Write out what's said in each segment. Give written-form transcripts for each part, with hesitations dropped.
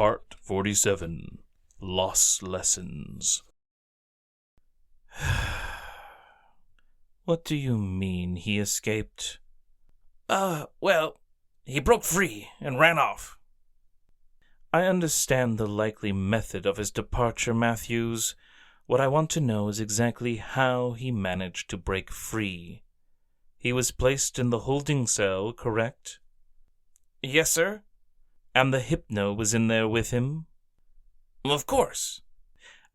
Part 47, Lost Lessons. What do you mean he escaped? Well, he broke free and ran off. I understand the likely method of his departure, Matthews. What I want to know is exactly how he managed to break free. He was placed in the holding cell, correct? Yes, sir. And the Hypno was in there with him? Of course.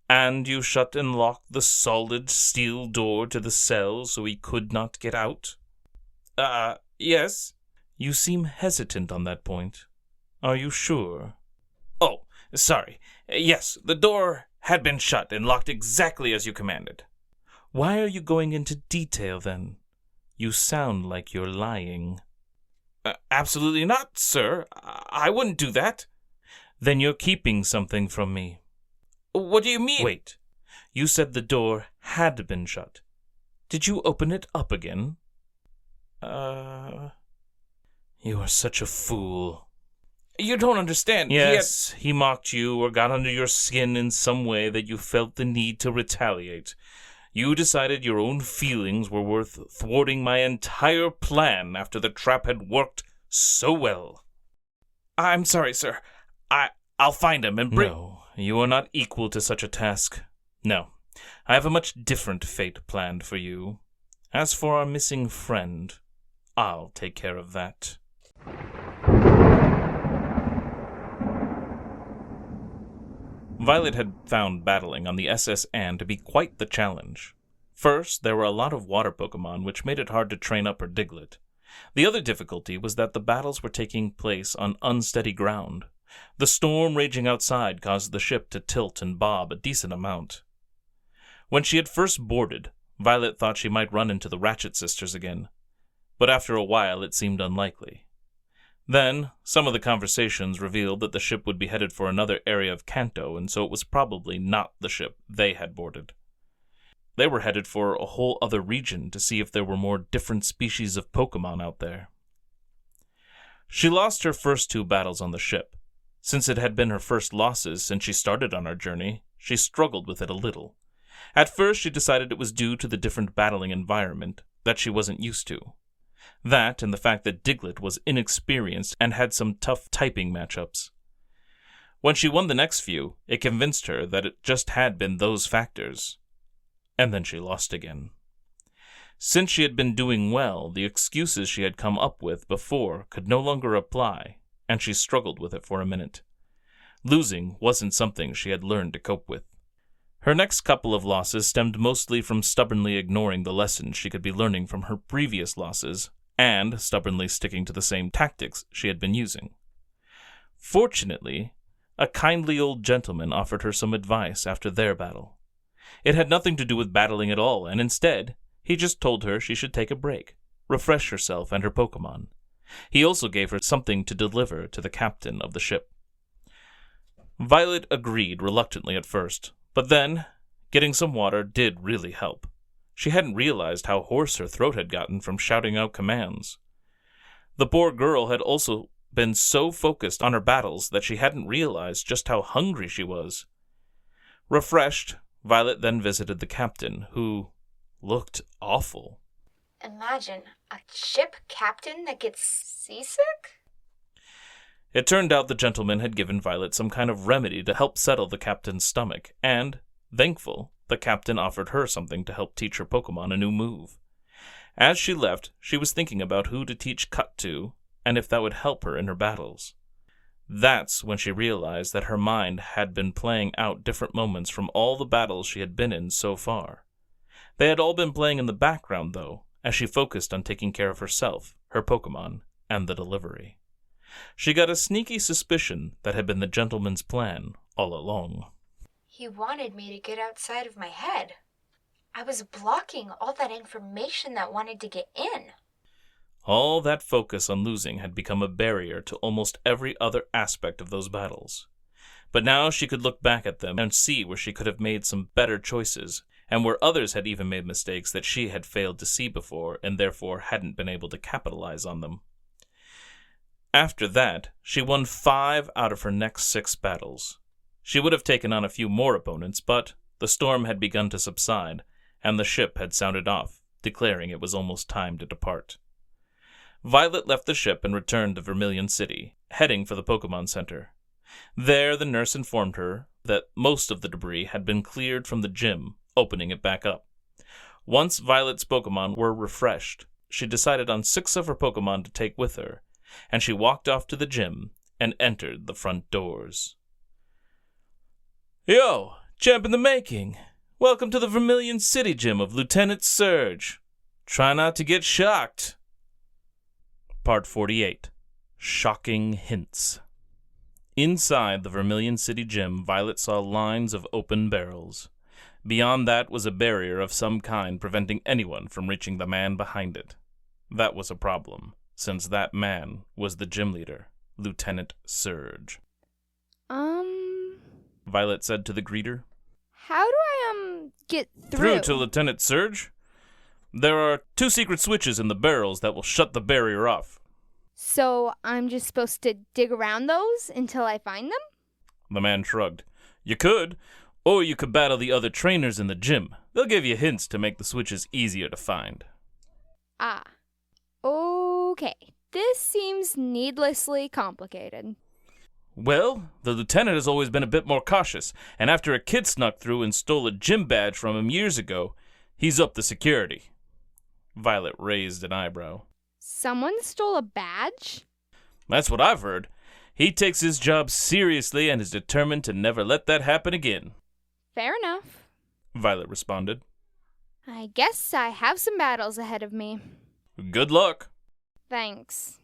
And you shut and locked the solid steel door to the cell so he could not get out? Yes. You seem hesitant on that point. Are you sure? Oh, sorry. Yes, the door had been shut and locked exactly as you commanded. Why are you going into detail, then? You sound like you're lying. Absolutely not, sir. I wouldn't do that. Then you're keeping something from me. What do you mean? Wait. You said the door had been shut. Did you open it up again? You are such a fool. You don't understand. Yes, he mocked you or got under your skin in some way that you felt the need to retaliate. You decided your own feelings were worth thwarting my entire plan after the trap had worked so well. I'm sorry, sir. I'll find him and bring... No, you are not equal to such a task. No, I have a much different fate planned for you. As for our missing friend, I'll take care of that. Violet had found battling on the SS Anne to be quite the challenge. First, there were a lot of water Pokemon, which made it hard to train up her Diglett. The other difficulty was that the battles were taking place on unsteady ground. The storm raging outside caused the ship to tilt and bob a decent amount. When she had first boarded, Violet thought she might run into the Ratchet sisters again, but after a while it seemed unlikely. Then, some of the conversations revealed that the ship would be headed for another area of Kanto, and so it was probably not the ship they had boarded. They were headed for a whole other region to see if there were more different species of Pokemon out there. She lost her first 2 battles on the ship. Since it had been her first losses since she started on her journey, she struggled with it a little. At first she decided it was due to the different battling environment that she wasn't used to. That and the fact that Diglett was inexperienced and had some tough typing matchups. When she won the next few, it convinced her that it just had been those factors. And then she lost again. Since she had been doing well, the excuses she had come up with before could no longer apply, and she struggled with it for a minute. Losing wasn't something she had learned to cope with. Her next couple of losses stemmed mostly from stubbornly ignoring the lessons she could be learning from her previous losses, and stubbornly sticking to the same tactics she had been using. Fortunately, a kindly old gentleman offered her some advice after their battle. It had nothing to do with battling at all, and instead, he just told her she should take a break, refresh herself and her Pokemon. He also gave her something to deliver to the captain of the ship. Violet agreed reluctantly at first, but then, getting some water did really help. She hadn't realized how hoarse her throat had gotten from shouting out commands. The poor girl had also been so focused on her battles that she hadn't realized just how hungry she was. Refreshed, Violet then visited the captain, who looked awful. Imagine a ship captain that gets seasick? It turned out the gentleman had given Violet some kind of remedy to help settle the captain's stomach, and, thankful, the captain offered her something to help teach her Pokemon a new move. As she left, she was thinking about who to teach Cut to, and if that would help her in her battles. That's when she realized that her mind had been playing out different moments from all the battles she had been in so far. They had all been playing in the background, though, as she focused on taking care of herself, her Pokemon, and the delivery. She got a sneaky suspicion that had been the gentleman's plan all along. He wanted me to get outside of my head. I was blocking all that information that wanted to get in. All that focus on losing had become a barrier to almost every other aspect of those battles. But now she could look back at them and see where she could have made some better choices, and where others had even made mistakes that she had failed to see before and therefore hadn't been able to capitalize on them. After that, she won 5 out of her next 6 battles. She would have taken on a few more opponents, but the storm had begun to subside, and the ship had sounded off, declaring it was almost time to depart. Violet left the ship and returned to Vermillion City, heading for the Pokemon Center. There, the nurse informed her that most of the debris had been cleared from the gym, opening it back up. Once Violet's Pokemon were refreshed, she decided on 6 of her Pokemon to take with her, and she walked off to the gym and entered the front doors. Yo, champ in the making! Welcome to the Vermillion City Gym of Lieutenant Surge. Try not to get shocked. Part 48. Shocking Hints. Inside the Vermillion City Gym, Violet saw lines of open barrels. Beyond that was a barrier of some kind preventing anyone from reaching the man behind it. That was a problem, since that man was the gym leader, Lieutenant Surge. Violet said to the greeter. How do I, get through? Through to Lieutenant Surge? There are 2 secret switches in the barrels that will shut the barrier off. So I'm just supposed to dig around those until I find them? The man shrugged. You could, or you could battle the other trainers in the gym. They'll give you hints to make the switches easier to find. Ah. Okay. This seems needlessly complicated. Well, the lieutenant has always been a bit more cautious, and after a kid snuck through and stole a gym badge from him years ago, he's upped the security. Violet raised an eyebrow. Someone stole a badge? That's what I've heard. He takes his job seriously and is determined to never let that happen again. Fair enough, Violet responded. I guess I have some battles ahead of me. Good luck. Thanks.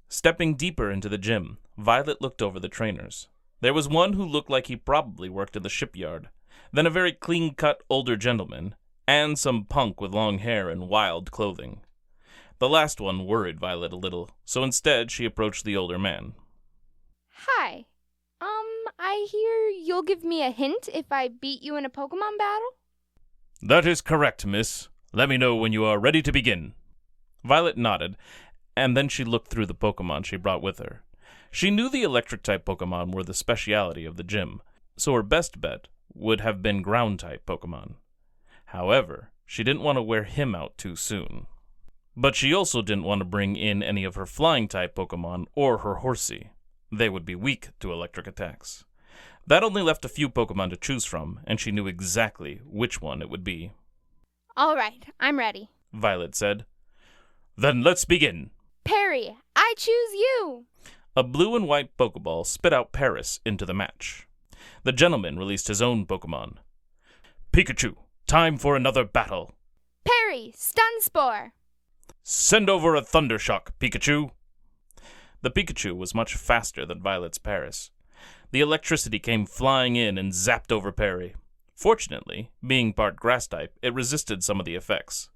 Stepping deeper into the gym, Violet looked over the trainers. There was one who looked like he probably worked in the shipyard, then a very clean-cut older gentleman, and some punk with long hair and wild clothing. The last one worried Violet a little, so instead she approached the older man. Hi. I hear you'll give me a hint if I beat you in a Pokemon battle? That is correct, miss. Let me know when you are ready to begin. Violet nodded, and then she looked through the Pokemon she brought with her. She knew the electric-type Pokemon were the speciality of the gym, so her best bet would have been ground-type Pokemon. However, she didn't want to wear him out too soon. But she also didn't want to bring in any of her flying-type Pokemon or her Horsey. They would be weak to electric attacks. That only left a few Pokemon to choose from, and she knew exactly which one it would be. All right, I'm ready. Violet said. Then let's begin. Perry, I choose you. A blue and white Pokeball spit out Paris into the match. The gentleman released his own Pokemon. Pikachu, time for another battle. Perry, Stun Spore. Send over a Thundershock, Pikachu. The Pikachu was much faster than Violet's Paris. The electricity came flying in and zapped over Perry. Fortunately, being part grass-type, it resisted some of the effects.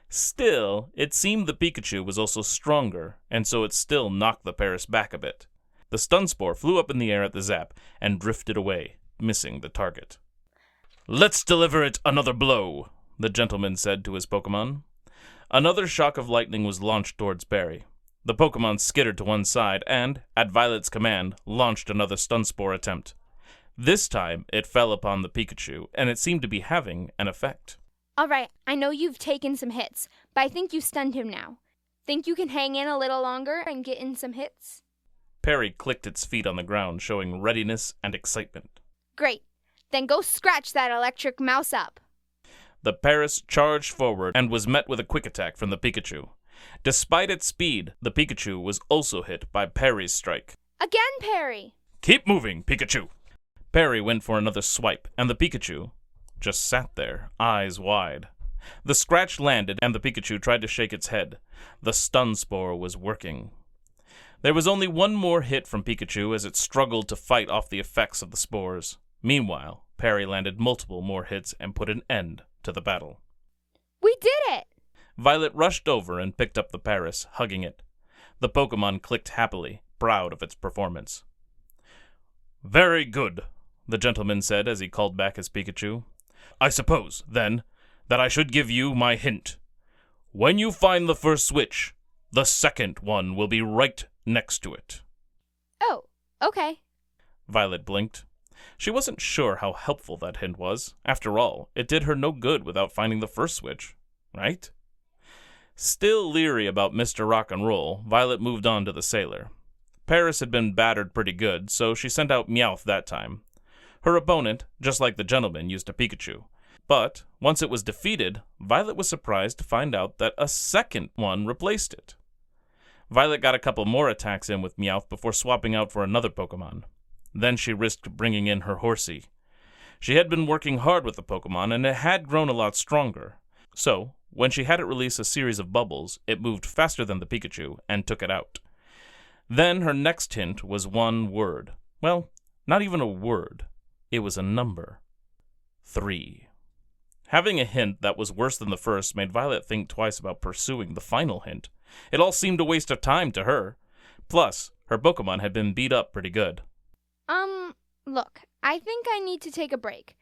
Still, it seemed the Pikachu was also stronger, and so it still knocked the Paris back a bit. The Stun Spore flew up in the air at the zap and drifted away, missing the target. Let's deliver it another blow, the gentleman said to his Pokemon. Another shock of lightning was launched towards Perry. The Pokemon skittered to one side and, at Violet's command, launched another Stun Spore attempt. This time, it fell upon the Pikachu, and it seemed to be having an effect. All right, I know you've taken some hits, but I think you stunned him now. Think you can hang in a little longer and get in some hits? Perry clicked its feet on the ground, showing readiness and excitement. Great. Then go scratch that electric mouse up. The Paris charged forward and was met with a quick attack from the Pikachu. Despite its speed, the Pikachu was also hit by Perry's strike. Again, Perry! Keep moving, Pikachu! Perry went for another swipe, and the Pikachu just sat there, eyes wide. The scratch landed, and the Pikachu tried to shake its head. The Stun Spore was working. There was only one more hit from Pikachu as it struggled to fight off the effects of the spores. Meanwhile, Perry landed multiple more hits and put an end to the battle. We did it! Violet rushed over and picked up the Paris, hugging it. The Pokemon clicked happily, proud of its performance. Very good, the gentleman said as he called back his Pikachu. I suppose, then, that I should give you my hint. When you find the first switch, the second one will be right next to it. Oh, okay. Violet blinked. She wasn't sure how helpful that hint was. After all, it did her no good without finding the first switch, right? Still leery about Mr. Rock and Roll, Violet moved on to the sailor. Paris had been battered pretty good, so she sent out Meowth that time. Her opponent, just like the gentleman, used a Pikachu. But, once it was defeated, Violet was surprised to find out that a second one replaced it. Violet got a couple more attacks in with Meowth before swapping out for another Pokemon. Then she risked bringing in her Horsey. She had been working hard with the Pokemon, and it had grown a lot stronger. So, when she had it release a series of bubbles, it moved faster than the Pikachu and took it out. Then her next hint was one word. Well, not even a word. It was a number. 3. Having a hint that was worse than the first made Violet think twice about pursuing the final hint. It all seemed a waste of time to her. Plus, her Pokemon had been beat up pretty good. Look, I think I need to take a break.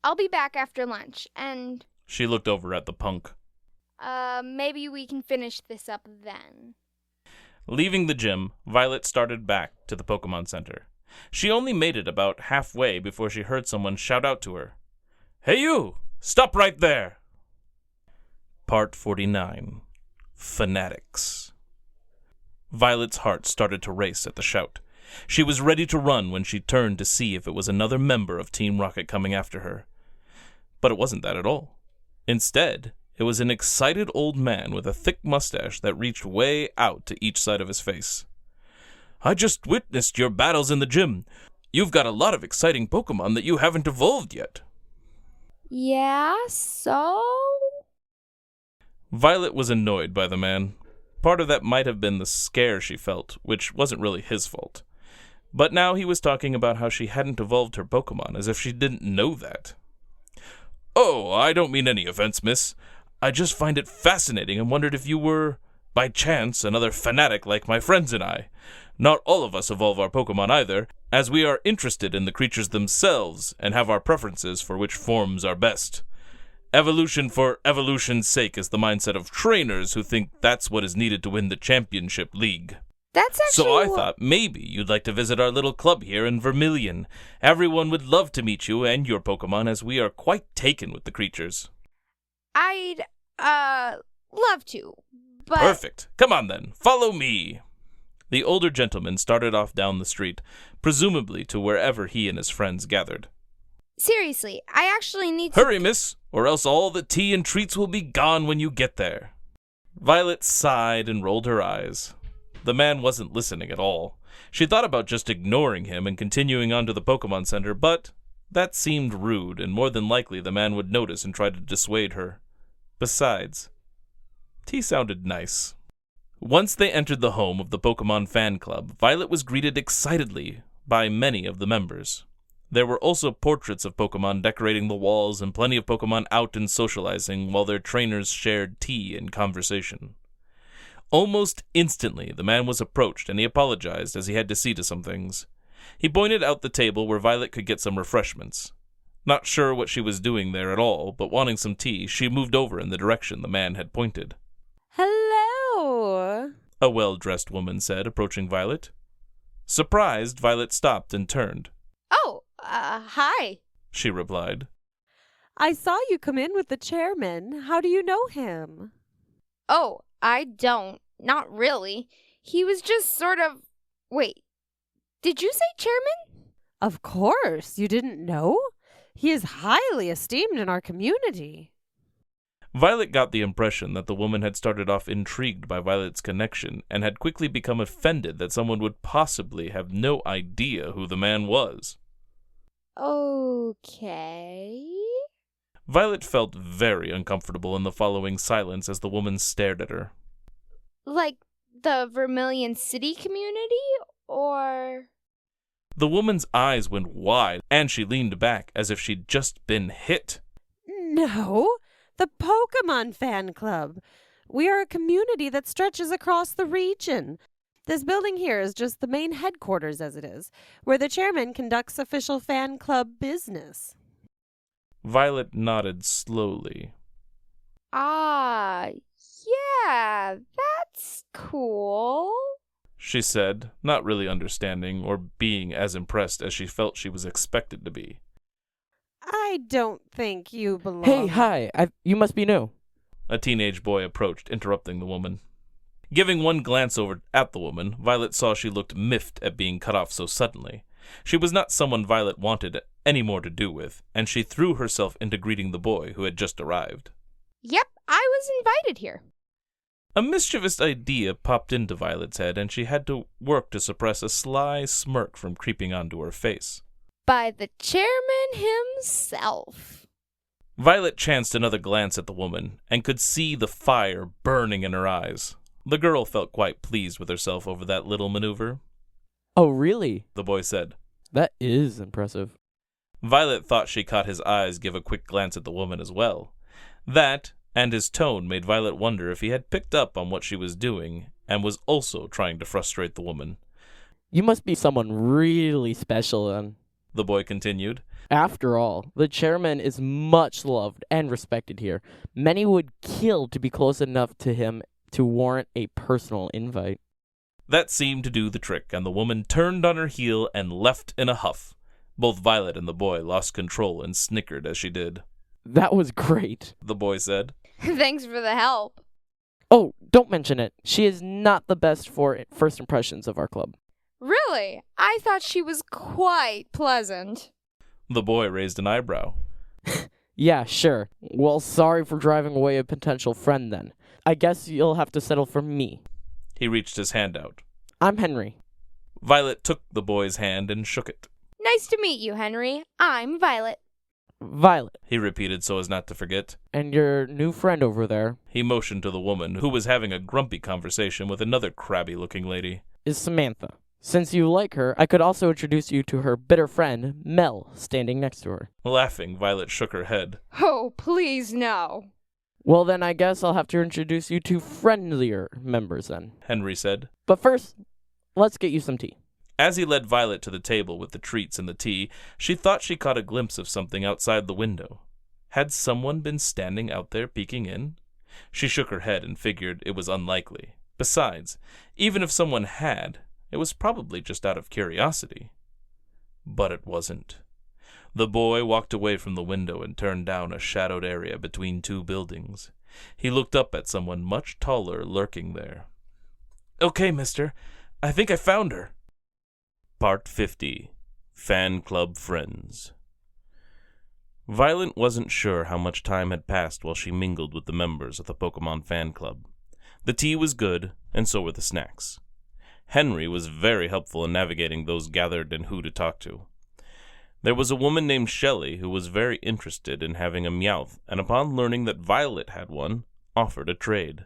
I'll be back after lunch, and... She looked over at the punk. Maybe we can finish this up then. Leaving the gym, Violet started back to the Pokemon Center. She only made it about halfway before she heard someone shout out to her. "Hey you! Stop right there!" Part 49. Fanatics. Violet's heart started to race at the shout. She was ready to run when she turned to see if it was another member of Team Rocket coming after her. But it wasn't that at all. Instead, it was an excited old man with a thick mustache that reached way out to each side of his face. "I just witnessed your battles in the gym. You've got a lot of exciting Pokemon that you haven't evolved yet." Yeah, so? Violet was annoyed by the man. Part of that might have been the scare she felt, which wasn't really his fault. But now he was talking about how she hadn't evolved her Pokemon, as if she didn't know that. "Oh, I don't mean any offense, miss. I just find it fascinating and wondered if you were, by chance, another fanatic like my friends and I. Not all of us evolve our Pokemon either, as we are interested in the creatures themselves and have our preferences for which forms are best. Evolution for evolution's sake is the mindset of trainers who think that's what is needed to win the championship league. That's actually... So I thought maybe you'd like to visit our little club here in Vermillion. Everyone would love to meet you and your Pokemon, as we are quite taken with the creatures." I'd, love to, but... "Perfect. Come on then, follow me." The older gentleman started off down the street, presumably to wherever he and his friends gathered. Seriously, I actually need to... "Hurry, miss, or else all the tea and treats will be gone when you get there." Violet sighed and rolled her eyes. The man wasn't listening at all. She thought about just ignoring him and continuing on to the Pokemon Center, but that seemed rude, and more than likely the man would notice and try to dissuade her. Besides, tea sounded nice. Once they entered the home of the Pokemon fan club, Violet was greeted excitedly by many of the members. There were also portraits of Pokemon decorating the walls and plenty of Pokemon out and socializing while their trainers shared tea and conversation. Almost instantly, the man was approached and he apologized as he had to see to some things. He pointed out the table where Violet could get some refreshments. Not sure what she was doing there at all, but wanting some tea, she moved over in the direction the man had pointed. "Hello," a well-dressed woman said, approaching Violet. Surprised, Violet stopped and turned. Oh, hi. She replied. "I saw you come in with the chairman. How do you know him?" Oh, I don't. Not really. He was just sort of... Wait, did you say chairman? "Of course. You didn't know? He is highly esteemed in our community." Violet got the impression that the woman had started off intrigued by Violet's connection and had quickly become offended that someone would possibly have no idea who the man was. Okay. Violet felt very uncomfortable in the following silence as the woman stared at her. Like the Vermillion City community, or... The woman's eyes went wide, and she leaned back as if she'd just been hit. "No, the Pokemon fan club. We are a community that stretches across the region. This building here is just the main headquarters as it is, where the chairman conducts official fan club business." Violet nodded slowly. Ah, yeah, that's cool. she said, not really understanding or being as impressed as she felt she was expected to be. I don't think you belong. Hey, hi. You must be new. A teenage boy approached, interrupting the woman. Giving one glance over at the woman, Violet saw she looked miffed at being cut off so suddenly. She was not someone Violet wanted any more to do with, and she threw herself into greeting the boy who had just arrived. Yep, I was invited here. A mischievous idea popped into Violet's head, and she had to work to suppress a sly smirk from creeping onto her face. By the chairman himself. Violet chanced another glance at the woman, and could see the fire burning in her eyes. The girl felt quite pleased with herself over that little maneuver. Oh, really? The boy said. That is impressive. Violet thought she caught his eyes give a quick glance at the woman as well. That, and his tone, made Violet wonder if he had picked up on what she was doing, and was also trying to frustrate the woman. You must be someone really special, then. The boy continued. After all, the chairman is much loved and respected here. Many would kill to be close enough to him to warrant a personal invite. That seemed to do the trick, and the woman turned on her heel and left in a huff. Both Violet and the boy lost control and snickered as she did. That was great, The boy said. Thanks for the help. Oh, don't mention it. She is not the best for first impressions of our club. Really? I thought she was quite pleasant. The boy raised an eyebrow. Yeah, sure. Well, sorry for driving away a potential friend then. I guess you'll have to settle for me. He reached his hand out. I'm Henry. Violet took the boy's hand and shook it. Nice to meet you, Henry. I'm Violet. Violet. He repeated so as not to forget. And your new friend over there He motioned to the woman, who was having a grumpy conversation with another crabby-looking lady. is Samantha. Since you like her, I could also introduce you to her bitter friend, Mel, standing next to her. Laughing, Violet shook her head. Oh, please no. Well, then I guess I'll have to introduce you to friendlier members then. Henry said. But first, let's get you some tea. As he led Violet to the table with the treats and the tea, she thought she caught a glimpse of something outside the window. Had someone been standing out there peeking in? She shook her head and figured it was unlikely. Besides, even if someone had, it was probably just out of curiosity. But it wasn't. The boy walked away from the window and turned down a shadowed area between two buildings. He looked up at someone much taller lurking there. Okay, mister. I think I found her. Part 50. Fan Club Friends. Violet wasn't sure how much time had passed while she mingled with the members of the Pokemon Fan Club. The tea was good, and so were the snacks. Henry was very helpful in navigating those gathered and who to talk to. There was a woman named Shea who was very interested in having a Meowth, and upon learning that Violet had one, offered a trade.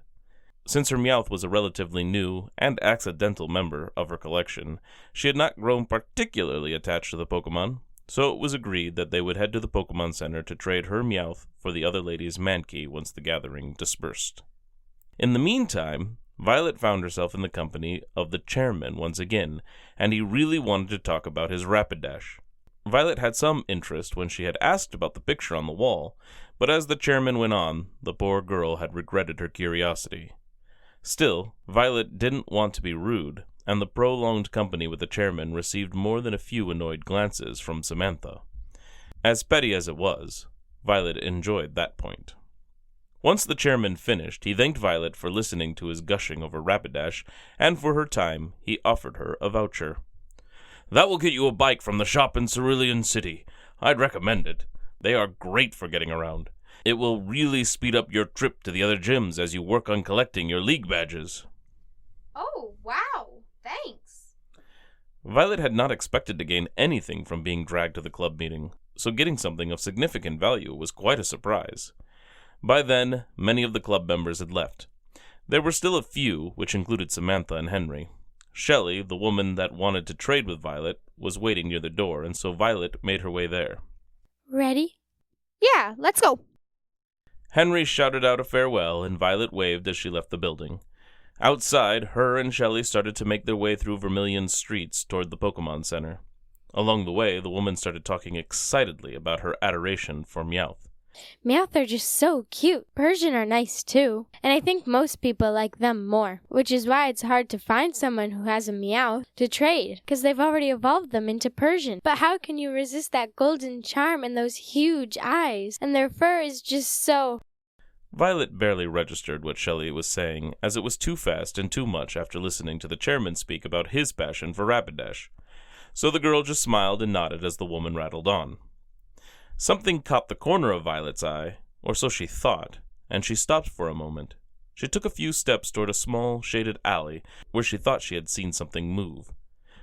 Since her Meowth was a relatively new and accidental member of her collection, she had not grown particularly attached to the Pokemon, so it was agreed that they would head to the Pokemon Center to trade her Meowth for the other lady's Mankey once the gathering dispersed. In the meantime, Violet found herself in the company of the chairman once again, and he really wanted to talk about his Rapidash. Violet had some interest when she had asked about the picture on the wall, but as the chairman went on, the poor girl had regretted her curiosity. Still, Violet didn't want to be rude, and the prolonged company with the chairman received more than a few annoyed glances from Samantha. As petty as it was, Violet enjoyed that point. Once the chairman finished, he thanked Violet for listening to his gushing over Rapidash, and for her time, he offered her a voucher. That will get you a bike from the shop in Cerulean City. I'd recommend it. They are great for getting around. It will really speed up your trip to the other gyms as you work on collecting your league badges. Oh, wow. Thanks. Violet had not expected to gain anything from being dragged to the club meeting, so getting something of significant value was quite a surprise. By then, many of the club members had left. There were still a few, which included Samantha and Henry. Shea, the woman that wanted to trade with Violet, was waiting near the door, and so Violet made her way there. Ready? Yeah, let's go. Henry shouted out a farewell, and Violet waved as she left the building. Outside, her and Shelley started to make their way through Vermillion's streets toward the Pokemon Center. Along the way, the woman started talking excitedly about her adoration for Meowth. Meowth are just so cute. Persian are nice too. And I think most people like them more. Which is why it's hard to find someone who has a Meowth to trade. Because they've already evolved them into Persian. But how can you resist that golden charm and those huge eyes? And their fur is just so... Violet barely registered what Shelley was saying, as it was too fast and too much after listening to the chairman speak about his passion for Rapidash. So the girl just smiled and nodded as the woman rattled on. Something caught the corner of Violet's eye, or so she thought, and she stopped for a moment. She took a few steps toward a small, shaded alley where she thought she had seen something move.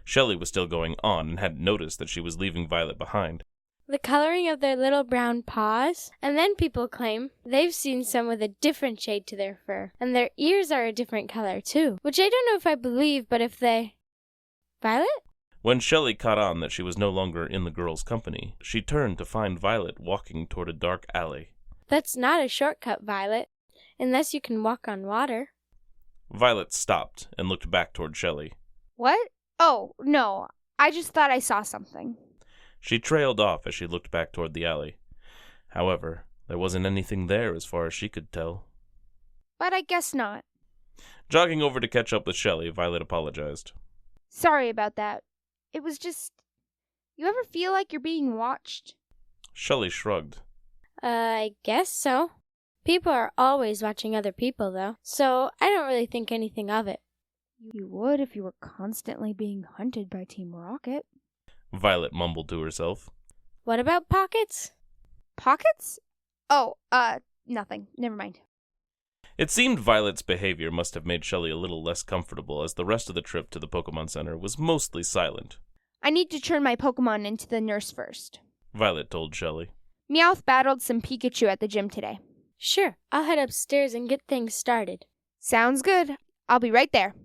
Shelley was still going on and hadn't noticed that she was leaving Violet behind. The coloring of their little brown paws, and then people claim they've seen some with a different shade to their fur, and their ears are a different color too, which I don't know if I believe, but if they... Violet? When Shelley caught on that she was no longer in the girl's company, she turned to find Violet walking toward a dark alley. That's not a shortcut, Violet, unless you can walk on water. Violet stopped and looked back toward Shelley. What? Oh, no. I just thought I saw something. She trailed off as she looked back toward the alley. However, there wasn't anything there as far as she could tell. But I guess not. Jogging over to catch up with Shelley, Violet apologized. Sorry about that. It was just... You ever feel like you're being watched? Shelley shrugged. I guess so. People are always watching other people, though, so I don't really think anything of it. You would if you were constantly being hunted by Team Rocket. Violet mumbled to herself. What about Pockets? Pockets? Oh, nothing. Never mind. It seemed Violet's behavior must have made Shelley a little less comfortable, as the rest of the trip to the Pokemon Center was mostly silent. I need to turn my Pokemon into the nurse first, Violet told Shelley. Meowth battled some Pikachu at the gym today. Sure, I'll head upstairs and get things started. Sounds good. I'll be right there.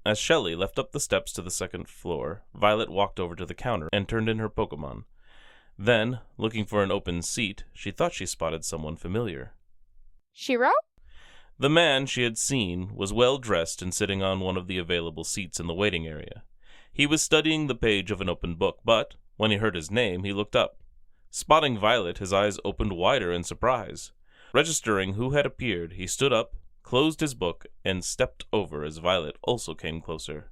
As Shelley left up the steps to the second floor, Violet walked over to the counter and turned in her Pokemon. Then, looking for an open seat, she thought she spotted someone familiar. Shiro? The man she had seen was well dressed and sitting on one of the available seats in the waiting area. He was studying the page of an open book, but when he heard his name, he looked up. Spotting Violet, his eyes opened wider in surprise. Registering who had appeared, he stood up, closed his book, and stepped over as Violet also came closer.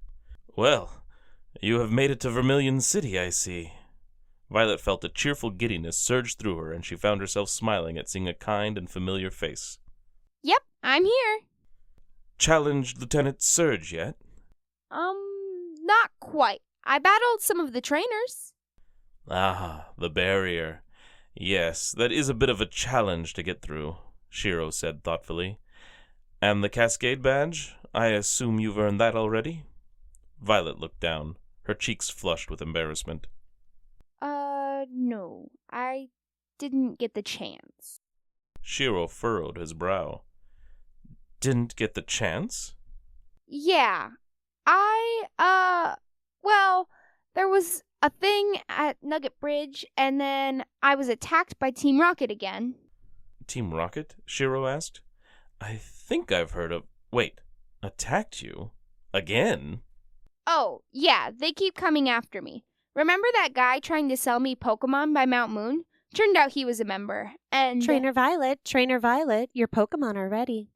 Well, you have made it to Vermillion City, I see. Violet felt a cheerful giddiness surge through her, and she found herself smiling at seeing a kind and familiar face. Yep, I'm here. Challenged Lieutenant Surge yet? Not quite. I battled some of the trainers. Ah, the barrier. Yes, that is a bit of a challenge to get through, Shiro said thoughtfully. And the Cascade Badge? I assume you've earned that already? Violet looked down, her cheeks flushed with embarrassment. No. I didn't get the chance. Shiro furrowed his brow. Didn't get the chance? Yeah. Well, there was a thing at Nugget Bridge, and then I was attacked by Team Rocket again. Team Rocket? Shiro asked. I think I've heard of... Wait, attacked you? Again? Oh, yeah, they keep coming after me. Remember that guy trying to sell me Pokemon by Mount Moon? Turned out he was a member, and... Trainer Violet, your Pokemon are ready.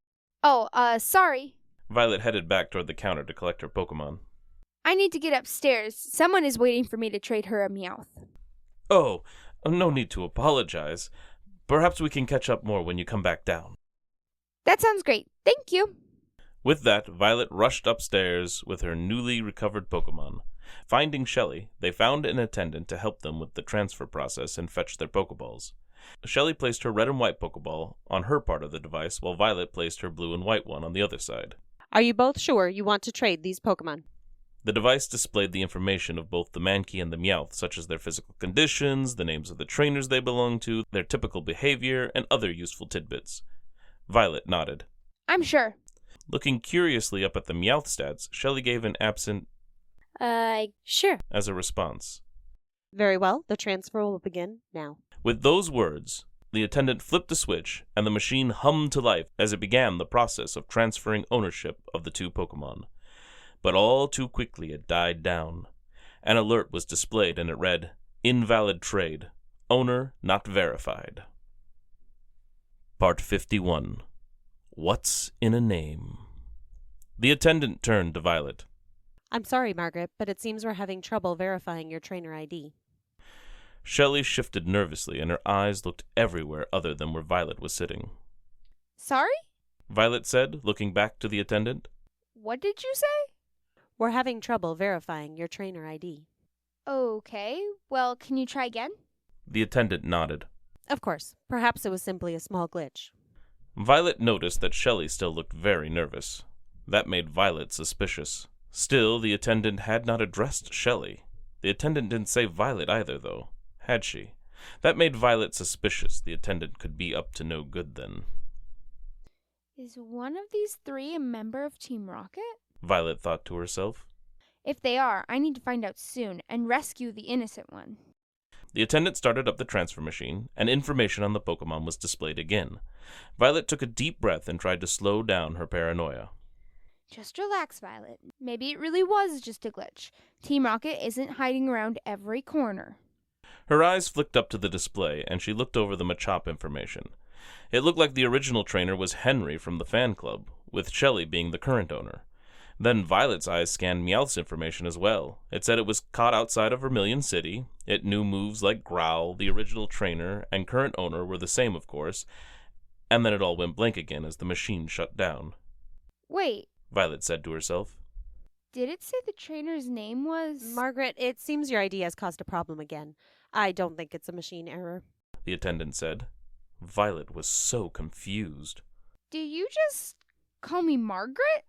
Oh, sorry. Violet headed back toward the counter to collect her Pokemon. I need to get upstairs. Someone is waiting for me to trade her a Meowth. Oh, no need to apologize. Perhaps we can catch up more when you come back down. That sounds great. Thank you. With that, Violet rushed upstairs with her newly recovered Pokemon. Finding Shelley, they found an attendant to help them with the transfer process and fetch their Pokeballs. Shelley placed her red and white Pokeball on her part of the device, while Violet placed her blue and white one on the other side. Are you both sure you want to trade these Pokemon? The device displayed the information of both the Mankey and the Meowth, such as their physical conditions, the names of the trainers they belong to, their typical behavior, and other useful tidbits. Violet nodded. I'm sure. Looking curiously up at the Meowth stats, Shelley gave an absent, sure, as a response. Very well, the transfer will begin now. With those words, the attendant flipped a switch, and the machine hummed to life as it began the process of transferring ownership of the two Pokemon. But all too quickly it died down. An alert was displayed, and it read, Invalid trade. Owner not verified. Part 51. What's in a Name? The attendant turned to Violet. I'm sorry, Margaret, but it seems we're having trouble verifying your trainer ID. Shelley shifted nervously, and her eyes looked everywhere other than where Violet was sitting. Sorry? Violet said, looking back to the attendant. What did you say? We're having trouble verifying your trainer ID. Okay, well, can you try again? The attendant nodded. Of course. Perhaps it was simply a small glitch. Violet noticed that Shelley still looked very nervous. That made Violet suspicious. Still, the attendant had not addressed Shelley. The attendant didn't say Violet either, though, had she? That made Violet suspicious. The attendant could be up to no good then. Is one of these three a member of Team Rocket? Violet thought to herself. If they are, I need to find out soon and rescue the innocent one. The attendant started up the transfer machine, and information on the Pokemon was displayed again. Violet took a deep breath and tried to slow down her paranoia. Just relax, Violet. Maybe it really was just a glitch. Team Rocket isn't hiding around every corner. Her eyes flicked up to the display, and she looked over the Machop information. It looked like the original trainer was Henry from the fan club, with Shelley being the current owner. Then Violet's eyes scanned Meowth's information as well. It said it was caught outside of Vermillion City. It knew moves like Growl, the original trainer, and current owner were the same, of course. And then it all went blank again as the machine shut down. Wait, Violet said to herself. did it say the trainer's name was... Margaret, it seems your ID has caused a problem again. I don't think it's a machine error. The attendant said. Violet was so confused. Do you just call me Margaret?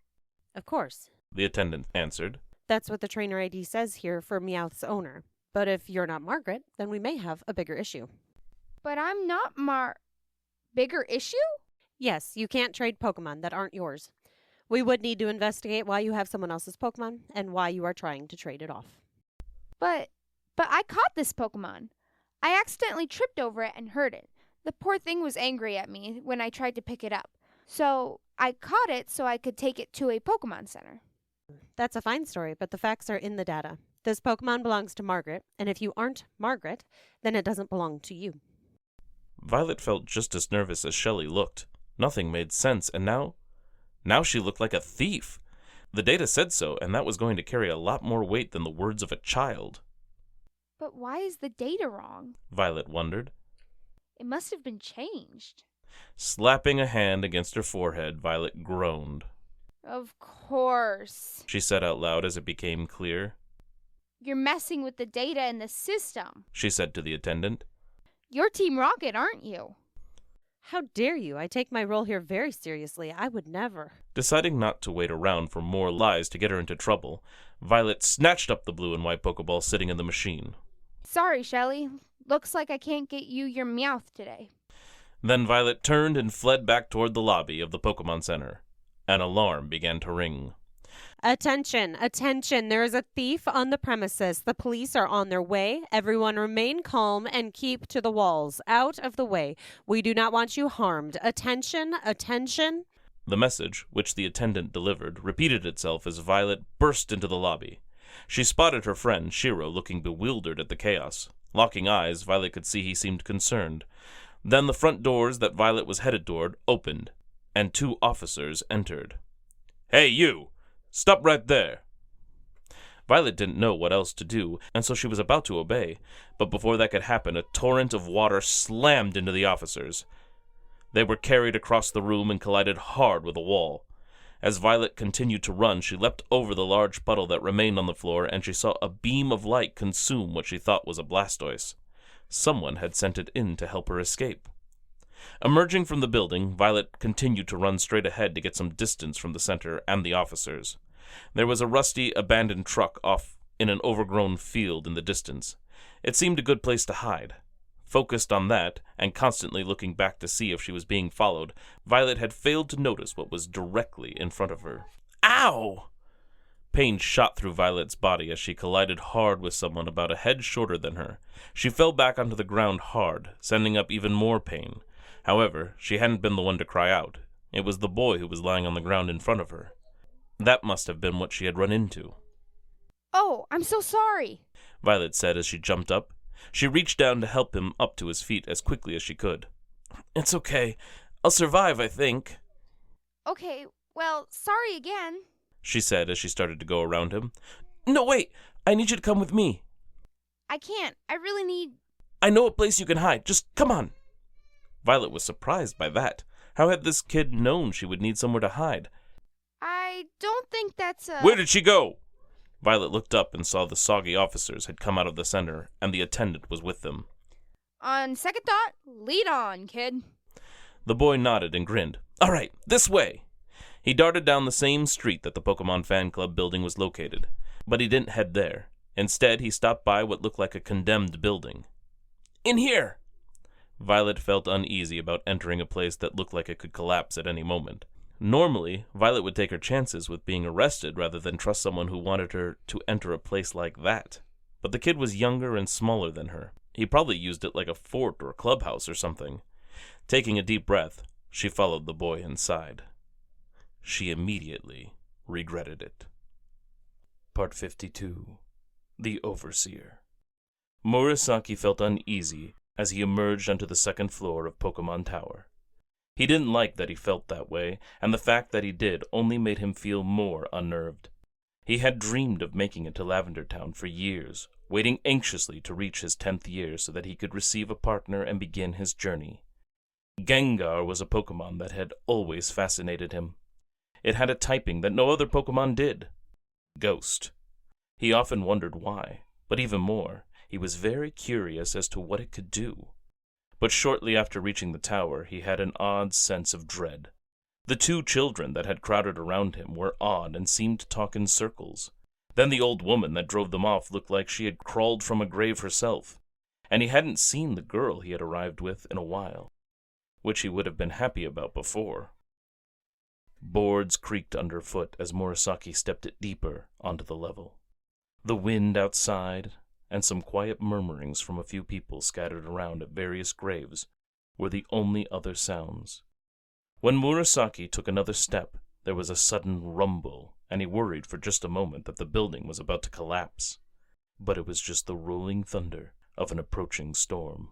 Of course. The attendant answered. That's what the trainer ID says here for Meowth's owner. But if you're not Margaret, then we may have a bigger issue. But I'm not Bigger issue? Yes, you can't trade Pokemon that aren't yours. We would need to investigate why you have someone else's Pokemon and why you are trying to trade it off. But I caught this Pokemon. I accidentally tripped over it and hurt it. The poor thing was angry at me when I tried to pick it up. So I caught it so I could take it to a Pokemon Center. That's a fine story, but the facts are in the data. This Pokemon belongs to Margaret, and if you aren't Margaret, then it doesn't belong to you. Violet felt just as nervous as Shelley looked. Nothing made sense, and now she looked like a thief. The data said so, and that was going to carry a lot more weight than the words of a child. But why is the data wrong? Violet wondered. It must have been changed. Slapping a hand against her forehead, Violet groaned. Of course. She said out loud as it became clear. You're messing with the data in the system. She said to the attendant. You're Team Rocket, aren't you? How dare you? I take my role here very seriously. I would never. Deciding not to wait around for more lies to get her into trouble, Violet snatched up the blue and white Pokeball sitting in the machine. Sorry, Shelley. Looks like I can't get you your Meowth today. Then Violet turned and fled back toward the lobby of the Pokemon Center. An alarm began to ring. Attention, attention. There is a thief on the premises. The police are on their way. Everyone remain calm and keep to the walls. Out of the way. We do not want you harmed. Attention, attention. The message, which the attendant delivered, repeated itself as Violet burst into the lobby. She spotted her friend, Shiro, looking bewildered at the chaos. Locking eyes, Violet could see he seemed concerned. Then the front doors that Violet was headed toward opened, and 2 officers entered. "Hey, you! Stop right there!" Violet didn't know what else to do, and so she was about to obey. But before that could happen, a torrent of water slammed into the officers. They were carried across the room and collided hard with a wall. As Violet continued to run, she leapt over the large puddle that remained on the floor, and she saw a beam of light consume what she thought was a Blastoise. Someone had sent it in to help her escape. Emerging from the building, Violet continued to run straight ahead to get some distance from the center and the officers. There was a rusty, abandoned truck off in an overgrown field in the distance. It seemed a good place to hide. Focused on that, and constantly looking back to see if she was being followed, Violet had failed to notice what was directly in front of her. Ow! Pain shot through Violet's body as she collided hard with someone about a head shorter than her. She fell back onto the ground hard, sending up even more pain. However, she hadn't been the one to cry out. It was the boy who was lying on the ground in front of her. That must have been what she had run into. Oh, I'm so sorry, Violet said as she jumped up. She reached down to help him up to his feet as quickly as she could. "It's okay. I'll survive, I think, Okay, well, sorry again. she said as she started to go around him. No, wait! I need you to come with me. I can't. I really need... I know a place you can hide. Just come on. Violet was surprised by that. How had this kid known she would need somewhere to hide? I don't think that's a... Where did she go? Violet looked up and saw the soggy officers had come out of the center, and the attendant was with them. On second thought, lead on, kid. The boy nodded and grinned. All right, this way. He darted down the same street that the Pokemon Fan Club building was located, but he didn't head there. Instead, he stopped by what looked like a condemned building. In here! Violet felt uneasy about entering a place that looked like it could collapse at any moment. Normally, Violet would take her chances with being arrested rather than trust someone who wanted her to enter a place like that. But the kid was younger and smaller than her. He probably used it like a fort or a clubhouse or something. Taking a deep breath, she followed the boy inside. She immediately regretted it. Part 52. The Overseer. Murasaki felt uneasy as he emerged onto the second floor of Pokemon Tower. He didn't like that he felt that way, and the fact that he did only made him feel more unnerved. He had dreamed of making it to Lavender Town for years, waiting anxiously to reach his 10th year so that he could receive a partner and begin his journey. Gengar was a Pokemon that had always fascinated him. It had a typing that no other Pokemon did. Ghost. He often wondered why, but even more, he was very curious as to what it could do. But shortly after reaching the tower, he had an odd sense of dread. The two children that had crowded around him were odd and seemed to talk in circles. Then the old woman that drove them off looked like she had crawled from a grave herself, and he hadn't seen the girl he had arrived with in a while, which he would have been happy about before. Boards creaked underfoot as Murasaki stepped it deeper onto the level. The wind outside and some quiet murmurings from a few people scattered around at various graves were the only other sounds. When Murasaki took another step, there was a sudden rumble, and he worried for just a moment that the building was about to collapse. But it was just the rolling thunder of an approaching storm.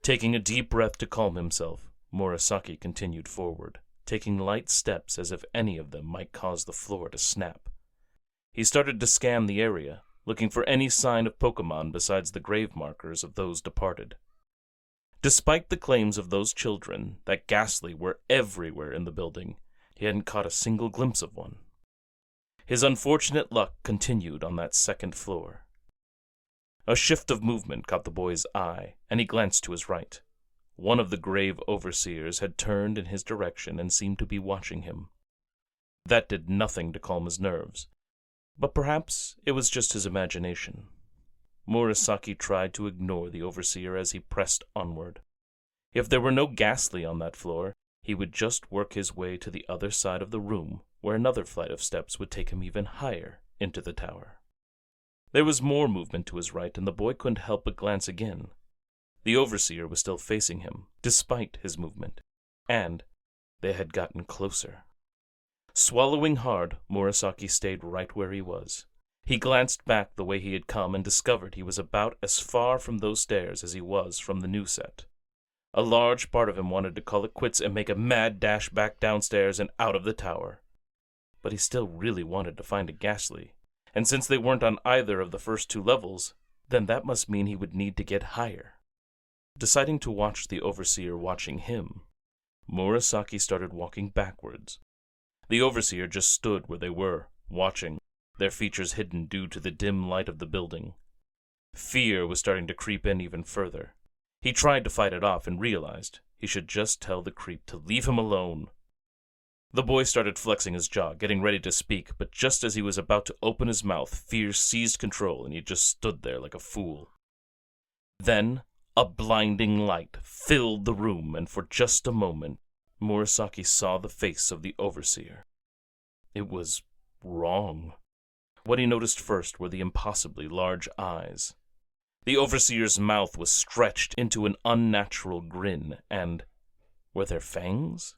Taking a deep breath to calm himself, Murasaki continued forward, taking light steps as if any of them might cause the floor to snap. He started to scan the area, looking for any sign of Pokemon besides the grave markers of those departed. Despite the claims of those children that Ghastly were everywhere in the building, he hadn't caught a single glimpse of one. His unfortunate luck continued on that second floor. A shift of movement caught the boy's eye, and he glanced to his right. One of the grave overseers had turned in his direction and seemed to be watching him. That did nothing to calm his nerves, but perhaps it was just his imagination. Murasaki tried to ignore the overseer as he pressed onward. If there were no Ghastly on that floor, he would just work his way to the other side of the room, where another flight of steps would take him even higher into the tower. There was more movement to his right, and the boy couldn't help but glance again. The overseer was still facing him, despite his movement, and they had gotten closer. Swallowing hard, Murasaki stayed right where he was. He glanced back the way he had come and discovered he was about as far from those stairs as he was from the new set. A large part of him wanted to call it quits and make a mad dash back downstairs and out of the tower. But he still really wanted to find a Ghastly, and since they weren't on either of the first two levels, then that must mean he would need to get higher. Deciding to watch the overseer watching him, Murasaki started walking backwards. The overseer just stood where they were, watching, their features hidden due to the dim light of the building. Fear was starting to creep in even further. He tried to fight it off and realized he should just tell the creep to leave him alone. The boy started flexing his jaw, getting ready to speak, but just as he was about to open his mouth, fear seized control and he just stood there like a fool. Then, a blinding light filled the room, and for just a moment, Murasaki saw the face of the overseer. It was wrong. What he noticed first were the impossibly large eyes. The overseer's mouth was stretched into an unnatural grin, and were there fangs?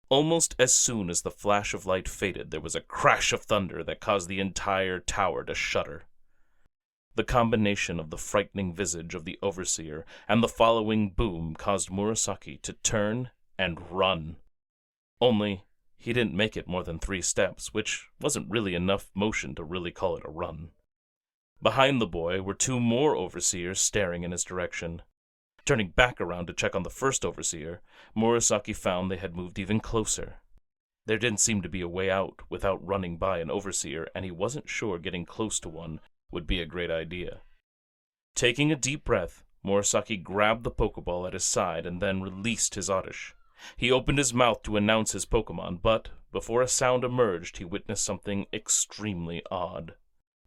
Almost as soon as the flash of light faded, there was a crash of thunder that caused the entire tower to shudder. The combination of the frightening visage of the overseer and the following boom caused Murasaki to turn and run. Only, he didn't make it more than 3 steps, which wasn't really enough motion to really call it a run. Behind the boy were 2 more overseers staring in his direction. Turning back around to check on the first overseer, Murasaki found they had moved even closer. There didn't seem to be a way out without running by an overseer, and he wasn't sure getting close to one would be a great idea. Taking a deep breath, Murasaki grabbed the Pokeball at his side and then released his Oddish. He opened his mouth to announce his Pokemon, but before a sound emerged, he witnessed something extremely odd.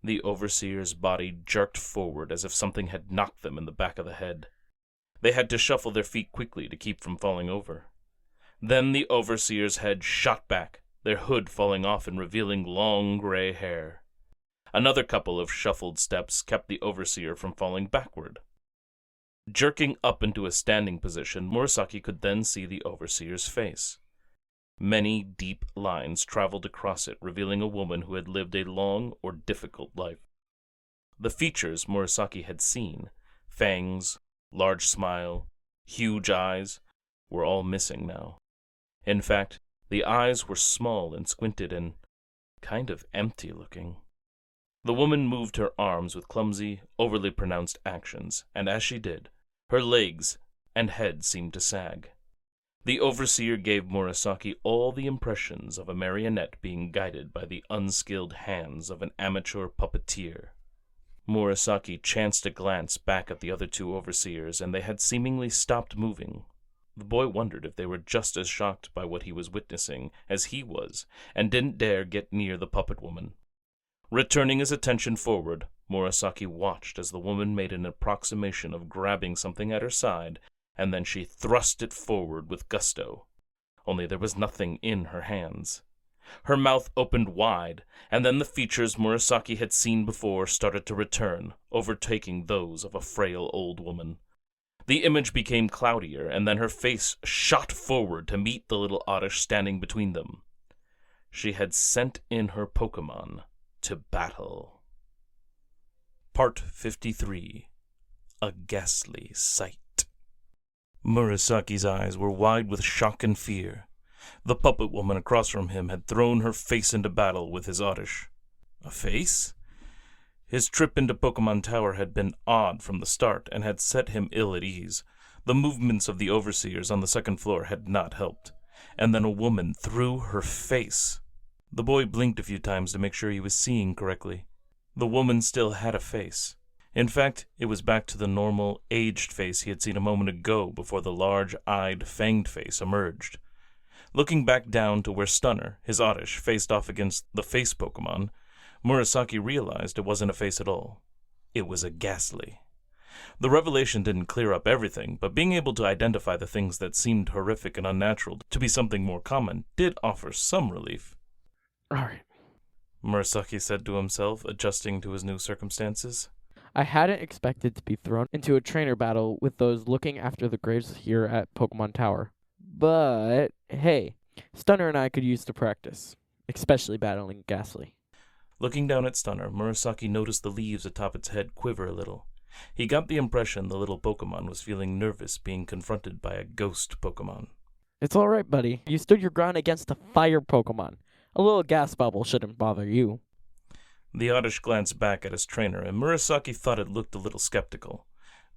The overseer's body jerked forward as if something had knocked them in the back of the head. They had to shuffle their feet quickly to keep from falling over. Then the overseer's head shot back, their hood falling off and revealing long gray hair. Another couple of shuffled steps kept the overseer from falling backward. Jerking up into a standing position, Murasaki could then see the overseer's face. Many deep lines traveled across it, revealing a woman who had lived a long or difficult life. The features Murasaki had seen, fangs, large smile, huge eyes, were all missing now. In fact, the eyes were small and squinted and kind of empty looking. The woman moved her arms with clumsy, overly pronounced actions, and as she did, her legs and head seemed to sag. The overseer gave Murasaki all the impressions of a marionette being guided by the unskilled hands of an amateur puppeteer. Murasaki chanced a glance back at the other 2 overseers, and they had seemingly stopped moving. The boy wondered if they were just as shocked by what he was witnessing as he was, and didn't dare get near the puppet woman. Returning his attention forward, Murasaki watched as the woman made an approximation of grabbing something at her side, and then she thrust it forward with gusto. Only there was nothing in her hands. Her mouth opened wide, and then the features Murasaki had seen before started to return, overtaking those of a frail old woman. The image became cloudier, and then her face shot forward to meet the little Oddish standing between them. She had sent in her Pokemon to battle. Part 53. A Ghastly Sight. Murasaki's eyes were wide with shock and fear. The puppet woman across from him had thrown her face into battle with his Oddish. A face? His trip into Pokemon Tower had been odd from the start and had set him ill at ease. The movements of the overseers on the 2nd floor had not helped. And then a woman threw her face. The boy blinked a few times to make sure he was seeing correctly. The woman still had a face. In fact, it was back to the normal, aged face he had seen a moment ago before the large-eyed, fanged face emerged. Looking back down to where Stunner, his Oddish, faced off against the face Pokemon, Murasaki realized it wasn't a face at all. It was a Ghastly. The revelation didn't clear up everything, but being able to identify the things that seemed horrific and unnatural to be something more common did offer some relief. All right. Murasaki said to himself, adjusting to his new circumstances. I hadn't expected to be thrown into a trainer battle with those looking after the graves here at Pokemon Tower. But, hey, Stunner and I could use to practice, especially battling Ghastly. Looking down at Stunner, Murasaki noticed the leaves atop its head quiver a little. He got the impression the little Pokemon was feeling nervous being confronted by a ghost Pokemon. It's all right, buddy. You stood your ground against a fire Pokemon. A little gas bubble shouldn't bother you. The Oddish glanced back at his trainer, and Murasaki thought it looked a little skeptical.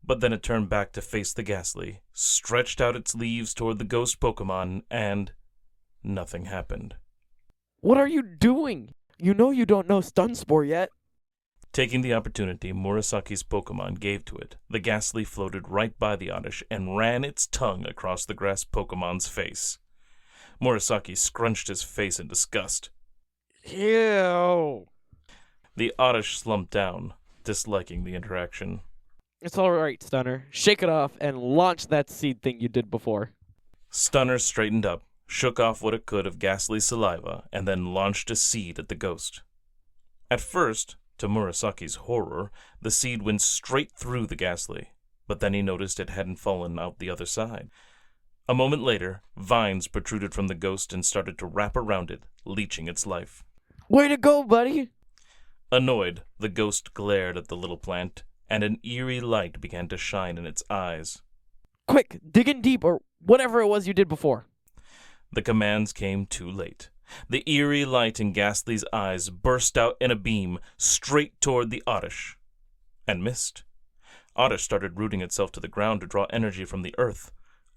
But then it turned back to face the Ghastly, stretched out its leaves toward the ghost Pokemon, and nothing happened. What are you doing? You know you don't know Stun Spore yet. Taking the opportunity Murasaki's Pokemon gave to it, the Ghastly floated right by the Oddish and ran its tongue across the grass Pokemon's face. Murasaki scrunched his face in disgust. Ew. The Oddish slumped down, disliking the interaction. It's all right, Stunner. Shake it off and launch that seed thing you did before. Stunner straightened up, shook off what it could of Ghastly saliva, and then launched a seed at the ghost. At first, to Murasaki's horror, the seed went straight through the Ghastly, but then he noticed it hadn't fallen out the other side. A moment later, vines protruded from the ghost and started to wrap around it, leeching its life. Way to go, buddy! Annoyed, the ghost glared at the little plant, and an eerie light began to shine in its eyes. Quick, dig in deep or whatever it was you did before. The commands came too late. The eerie light in Ghastly's eyes burst out in a beam straight toward the Oddish, and missed. Oddish started rooting itself to the ground to draw energy from the earth,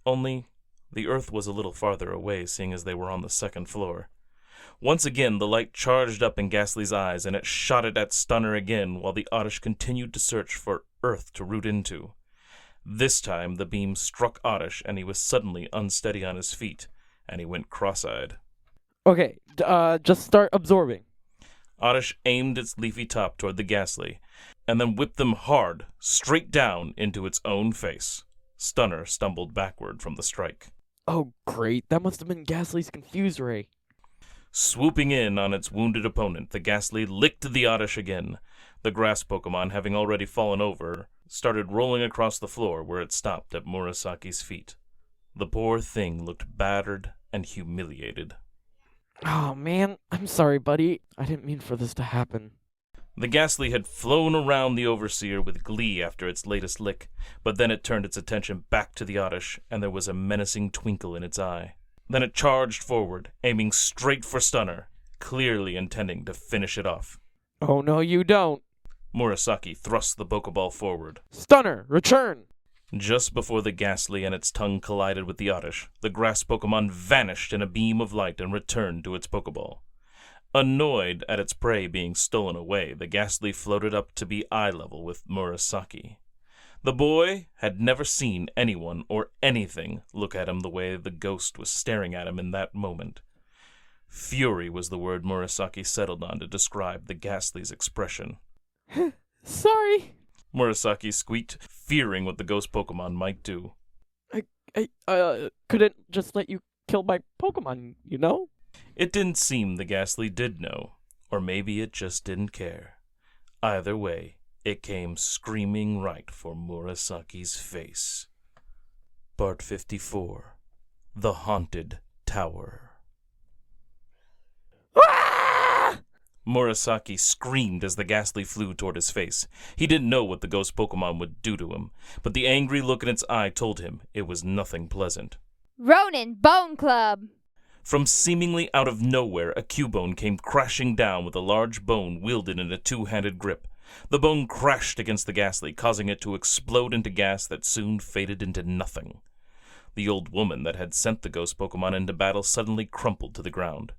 only the earth was a little farther away, seeing as they were on the second floor. Once again, the light charged up in Ghastly's eyes, and it shot it at Stunner again, while the Oddish continued to search for earth to root into. This time, the beam struck Oddish, and he was suddenly unsteady on his feet, and he went cross-eyed. Okay, just start absorbing. Oddish aimed its leafy top toward the Ghastly, and then whipped them hard, straight down into its own face. Stunner stumbled backward from the strike. Oh, great. That must have been Ghastly's Confuse Ray. Swooping in on its wounded opponent, the Ghastly licked the Oddish again. The grass Pokemon, having already fallen over, started rolling across the floor where it stopped at Murasaki's feet. The poor thing looked battered and humiliated. Oh, man. I'm sorry, buddy. I didn't mean for this to happen. The Ghastly had flown around the Overseer with glee after its latest lick, but then it turned its attention back to the Oddish, and there was a menacing twinkle in its eye. Then it charged forward, aiming straight for Stunner, clearly intending to finish it off. Oh, no, you don't. Murasaki thrust the Pokeball forward. Stunner, return! Just before the Ghastly and its tongue collided with the Oddish, the grass Pokemon vanished in a beam of light and returned to its Pokeball. Annoyed at its prey being stolen away, the Ghastly floated up to be eye level with Murasaki. The boy had never seen anyone or anything look at him the way the ghost was staring at him in that moment. Fury was the word Murasaki settled on to describe the Ghastly's expression. Sorry. Murasaki squeaked, fearing what the ghost Pokemon might do. I couldn't just let you kill my Pokemon, you know? It didn't seem the Ghastly did know, or maybe it just didn't care. Either way, it came screaming right for Murasaki's face. Part 54. The Haunted Tower. Murasaki screamed as the Ghastly flew toward his face. He didn't know what the ghost Pokemon would do to him, but the angry look in its eye told him it was nothing pleasant. Ronin Bone Club! From seemingly out of nowhere, a Cubone came crashing down with a large bone wielded in a two-handed grip. The bone crashed against the Ghastly, causing it to explode into gas that soon faded into nothing. The old woman that had sent the ghost Pokemon into battle suddenly crumpled to the ground.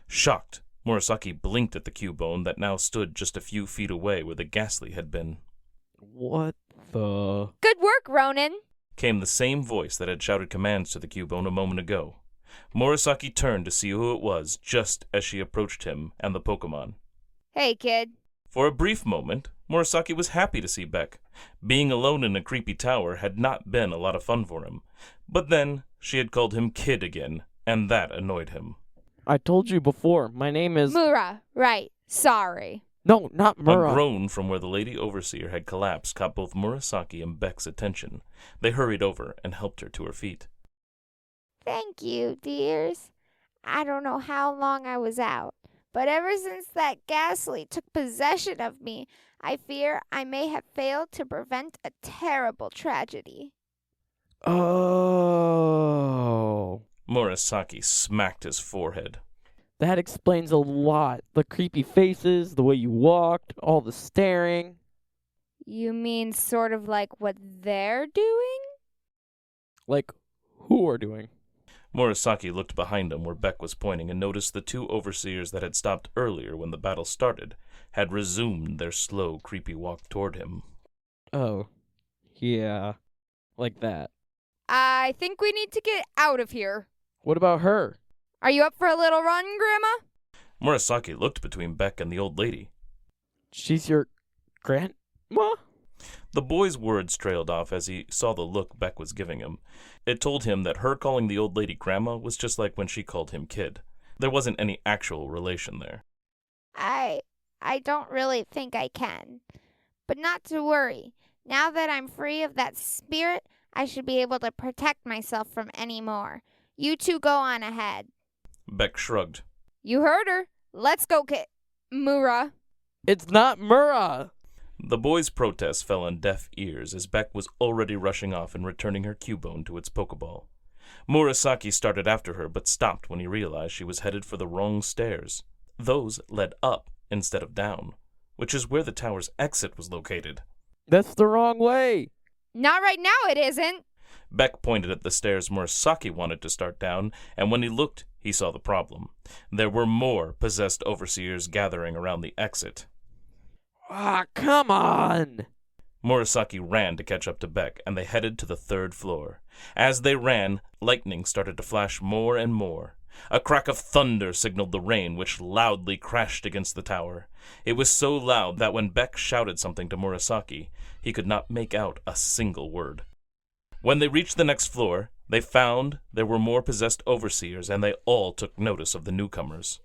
Shocked, Murasaki blinked at the Cubone that now stood just a few feet away where the Ghastly had been. What the... Good work, Ronin! Came the same voice that had shouted commands to the Cubone a moment ago. Murasaki turned to see who it was just as she approached him and the Pokemon. Hey, kid. For a brief moment, Murasaki was happy to see Beck. Being alone in a creepy tower had not been a lot of fun for him. But then, she had called him Kid again, and that annoyed him. I told you before, my name is... Mura, right. Sorry. No, not Mura. A groan from where the Lady Overseer had collapsed caught both Murasaki and Beck's attention. They hurried over and helped her to her feet. Thank you, dears. I don't know how long I was out, but ever since that Ghastly took possession of me, I fear I may have failed to prevent a terrible tragedy. Oh... Murasaki smacked his forehead. That explains a lot. The creepy faces, the way you walked, all the staring. You mean sort of like what they're doing? Like, who are doing? Murasaki looked behind him where Beck was pointing and noticed the two overseers that had stopped earlier when the battle started had resumed their slow, creepy walk toward him. Oh, yeah, like that. I think we need to get out of here. What about her? Are you up for a little run, Grandma? Murasaki looked between Beck and the old lady. She's your grandma? The boy's words trailed off as he saw the look Beck was giving him. It told him that her calling the old lady grandma was just like when she called him kid. There wasn't any actual relation there. I don't really think I can. But not to worry. Now that I'm free of that spirit, I should be able to protect myself from any more. You two go on ahead. Beck shrugged. You heard her. Let's go, Mura. It's not Mura! The boy's protest fell on deaf ears as Beck was already rushing off and returning her Cubone to its Pokeball. Murasaki started after her, but stopped when he realized she was headed for the wrong stairs. Those led up instead of down, which is where the tower's exit was located. That's the wrong way. Not right now, it isn't. Beck pointed at the stairs Murasaki wanted to start down, and when he looked, he saw the problem. There were more possessed overseers gathering around the exit. Ah, come on! Murasaki ran to catch up to Beck, and they headed to the 3rd floor. As they ran, lightning started to flash more and more. A crack of thunder signaled the rain, which loudly crashed against the tower. It was so loud that when Beck shouted something to Murasaki, he could not make out a single word. When they reached the next floor, they found there were more possessed overseers, and they all took notice of the newcomers.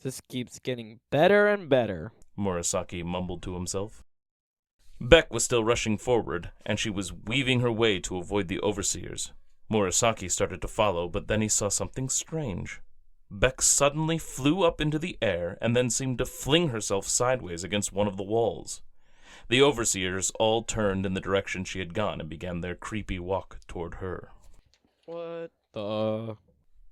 This keeps getting better and better, Murasaki mumbled to himself. Beck was still rushing forward, and she was weaving her way to avoid the overseers. Murasaki started to follow, but then he saw something strange. Beck suddenly flew up into the air and then seemed to fling herself sideways against one of the walls. The overseers all turned in the direction she had gone and began their creepy walk toward her. What the?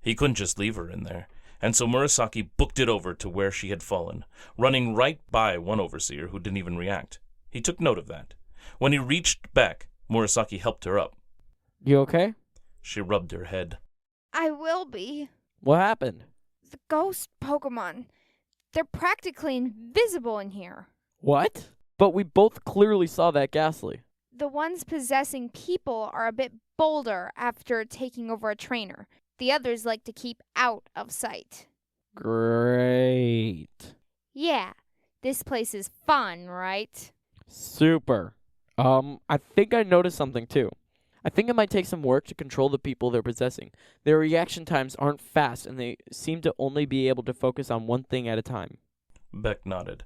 He couldn't just leave her in there, and so Murasaki booked it over to where she had fallen, running right by one overseer who didn't even react. He took note of that. When he reached Beck, Murasaki helped her up. You okay? She rubbed her head. I will be. What happened? The ghost Pokemon. They're practically invisible in here. What? But we both clearly saw that Ghastly. The ones possessing people are a bit bolder after taking over a trainer. The others like to keep out of sight. Great. Yeah, this place is fun, right? Super. I think I noticed something too. I think it might take some work to control the people they're possessing. Their reaction times aren't fast, and they seem to only be able to focus on one thing at a time. Beck nodded.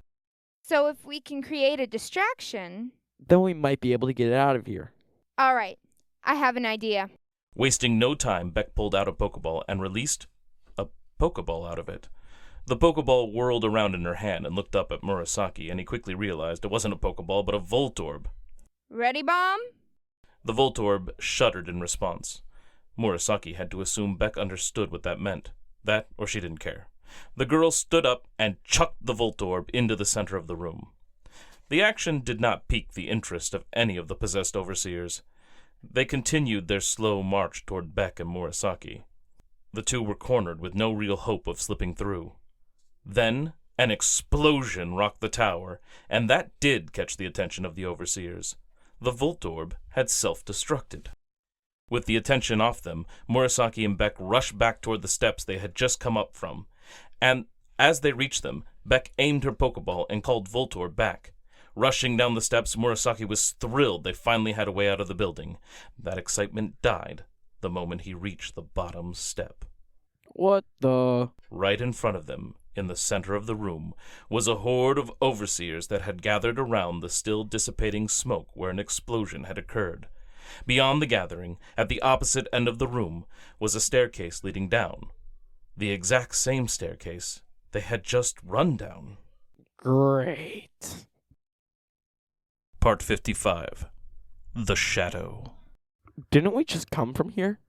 So if we can create a distraction... Then we might be able to get it out of here. All right, I have an idea. Wasting no time, Beck pulled out a Pokeball and released a Pokeball out of it. The Pokeball whirled around in her hand and looked up at Murasaki, and he quickly realized it wasn't a Pokeball but a Voltorb. Ready, Bomb? The Voltorb shuddered in response. Murasaki had to assume Beck understood what that meant. That, or she didn't care. The girl stood up and chucked the Voltorb into the center of the room. The action did not pique the interest of any of the possessed overseers. They continued their slow march toward Beck and Murasaki. The two were cornered with no real hope of slipping through. Then an explosion rocked the tower, and that did catch the attention of the overseers. The Voltorb had self-destructed. With the attention off them, Murasaki and Beck rushed back toward the steps they had just come up from, and as they reached them, Beck aimed her Pokeball and called Voltorb back. Rushing down the steps, Murasaki was thrilled they finally had a way out of the building. That excitement died the moment he reached the bottom step. What the? Right in front of them, in the center of the room, was a horde of overseers that had gathered around the still dissipating smoke where an explosion had occurred. Beyond the gathering, at the opposite end of the room, was a staircase leading down. The exact same staircase they had just run down. Great. Part 55. The Shadow. Didn't we just come from here?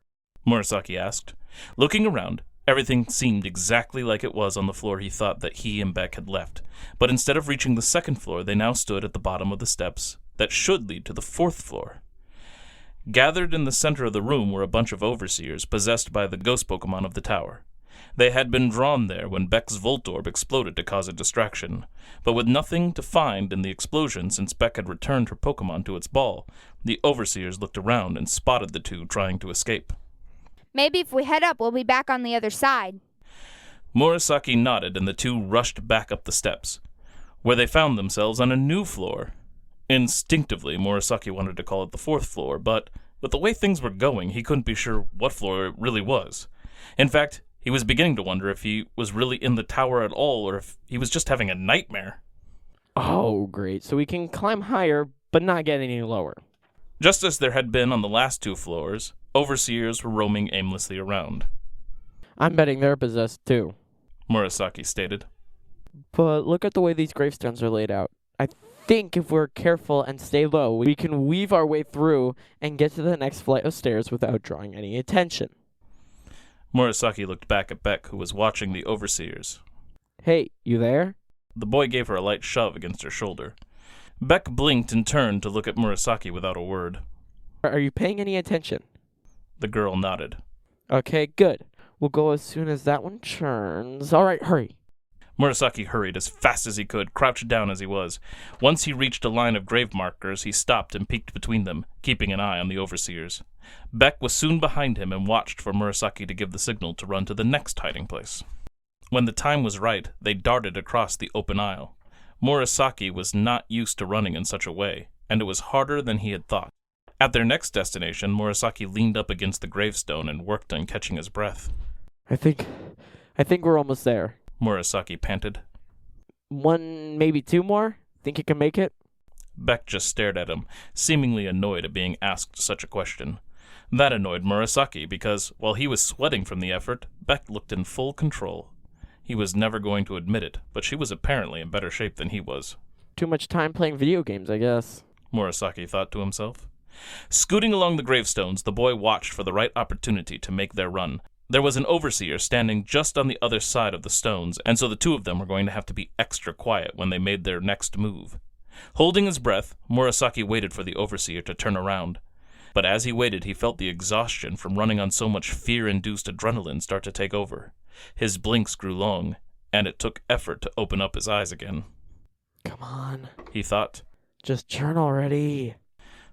Murasaki asked. Looking around, everything seemed exactly like it was on the floor he thought that he and Beck had left, but instead of reaching the 2nd floor, they now stood at the bottom of the steps that should lead to the 4th floor. Gathered in the center of the room were a bunch of overseers possessed by the ghost Pokemon of the tower. They had been drawn there when Beck's Voltorb exploded to cause a distraction, but with nothing to find in the explosion since Beck had returned her Pokemon to its ball, the overseers looked around and spotted the two trying to escape. Maybe if we head up, we'll be back on the other side. Murasaki nodded, and the two rushed back up the steps, where they found themselves on a new floor. Instinctively, Murasaki wanted to call it the 4th floor, but with the way things were going, he couldn't be sure what floor it really was. In fact, he was beginning to wonder if he was really in the tower at all, or if he was just having a nightmare. Oh, great. So we can climb higher, but not get any lower. Just as there had been on the last 2 floors, overseers were roaming aimlessly around. I'm betting they're possessed too, Murasaki stated. But look at the way these gravestones are laid out. I think if we're careful and stay low, we can weave our way through and get to the next flight of stairs without drawing any attention. Murasaki looked back at Beck, who was watching the overseers. Hey, you there? The boy gave her a light shove against her shoulder. Beck blinked and turned to look at Murasaki without a word. Are you paying any attention? The girl nodded. Okay, good. We'll go as soon as that one turns. All right, hurry. Murasaki hurried as fast as he could, crouched down as he was. Once he reached a line of grave markers, he stopped and peeked between them, keeping an eye on the overseers. Beck was soon behind him and watched for Murasaki to give the signal to run to the next hiding place. When the time was right, they darted across the open aisle. Murasaki was not used to running in such a way, and it was harder than he had thought. At their next destination, Murasaki leaned up against the gravestone and worked on catching his breath. I think we're almost there. Murasaki panted. One, maybe two more? Think you can make it? Beck just stared at him, seemingly annoyed at being asked such a question. That annoyed Murasaki because, while he was sweating from the effort, Beck looked in full control. He was never going to admit it, but she was apparently in better shape than he was. Too much time playing video games, I guess. Murasaki thought to himself. Scooting along the gravestones, the boy watched for the right opportunity to make their run. There was an overseer standing just on the other side of the stones, and so the two of them were going to have to be extra quiet when they made their next move. Holding his breath, Murasaki waited for the overseer to turn around. But as he waited, he felt the exhaustion from running on so much fear-induced adrenaline start to take over. His blinks grew long, and it took effort to open up his eyes again. Come on, he thought. Just turn already.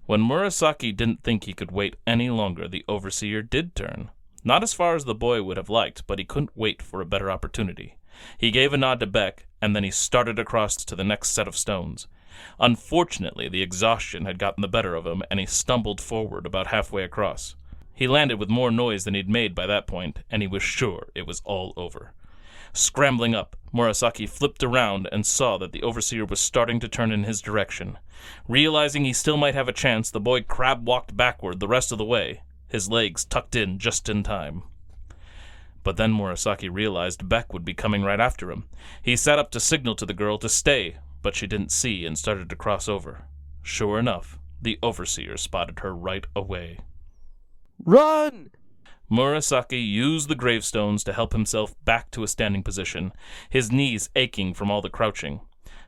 When Murasaki didn't think he could wait any longer, the overseer did turn. Not as far as the boy would have liked, but he couldn't wait for a better opportunity. He gave a nod to Beck, and then he started across to the next set of stones. Unfortunately, the exhaustion had gotten the better of him, and he stumbled forward about halfway across. He landed with more noise than he'd made by that point, and he was sure it was all over. Scrambling up, Murasaki flipped around and saw that the overseer was starting to turn in his direction. Realizing he still might have a chance, the boy crab-walked backward the rest of the way, his legs tucked in just in time. But then Murasaki realized Beck would be coming right after him. He sat up to signal to the girl to stay, but she didn't see and started to cross over. Sure enough, the overseer spotted her right away. Run! Murasaki used the gravestones to help himself back to a standing position, his knees aching from all the crouching.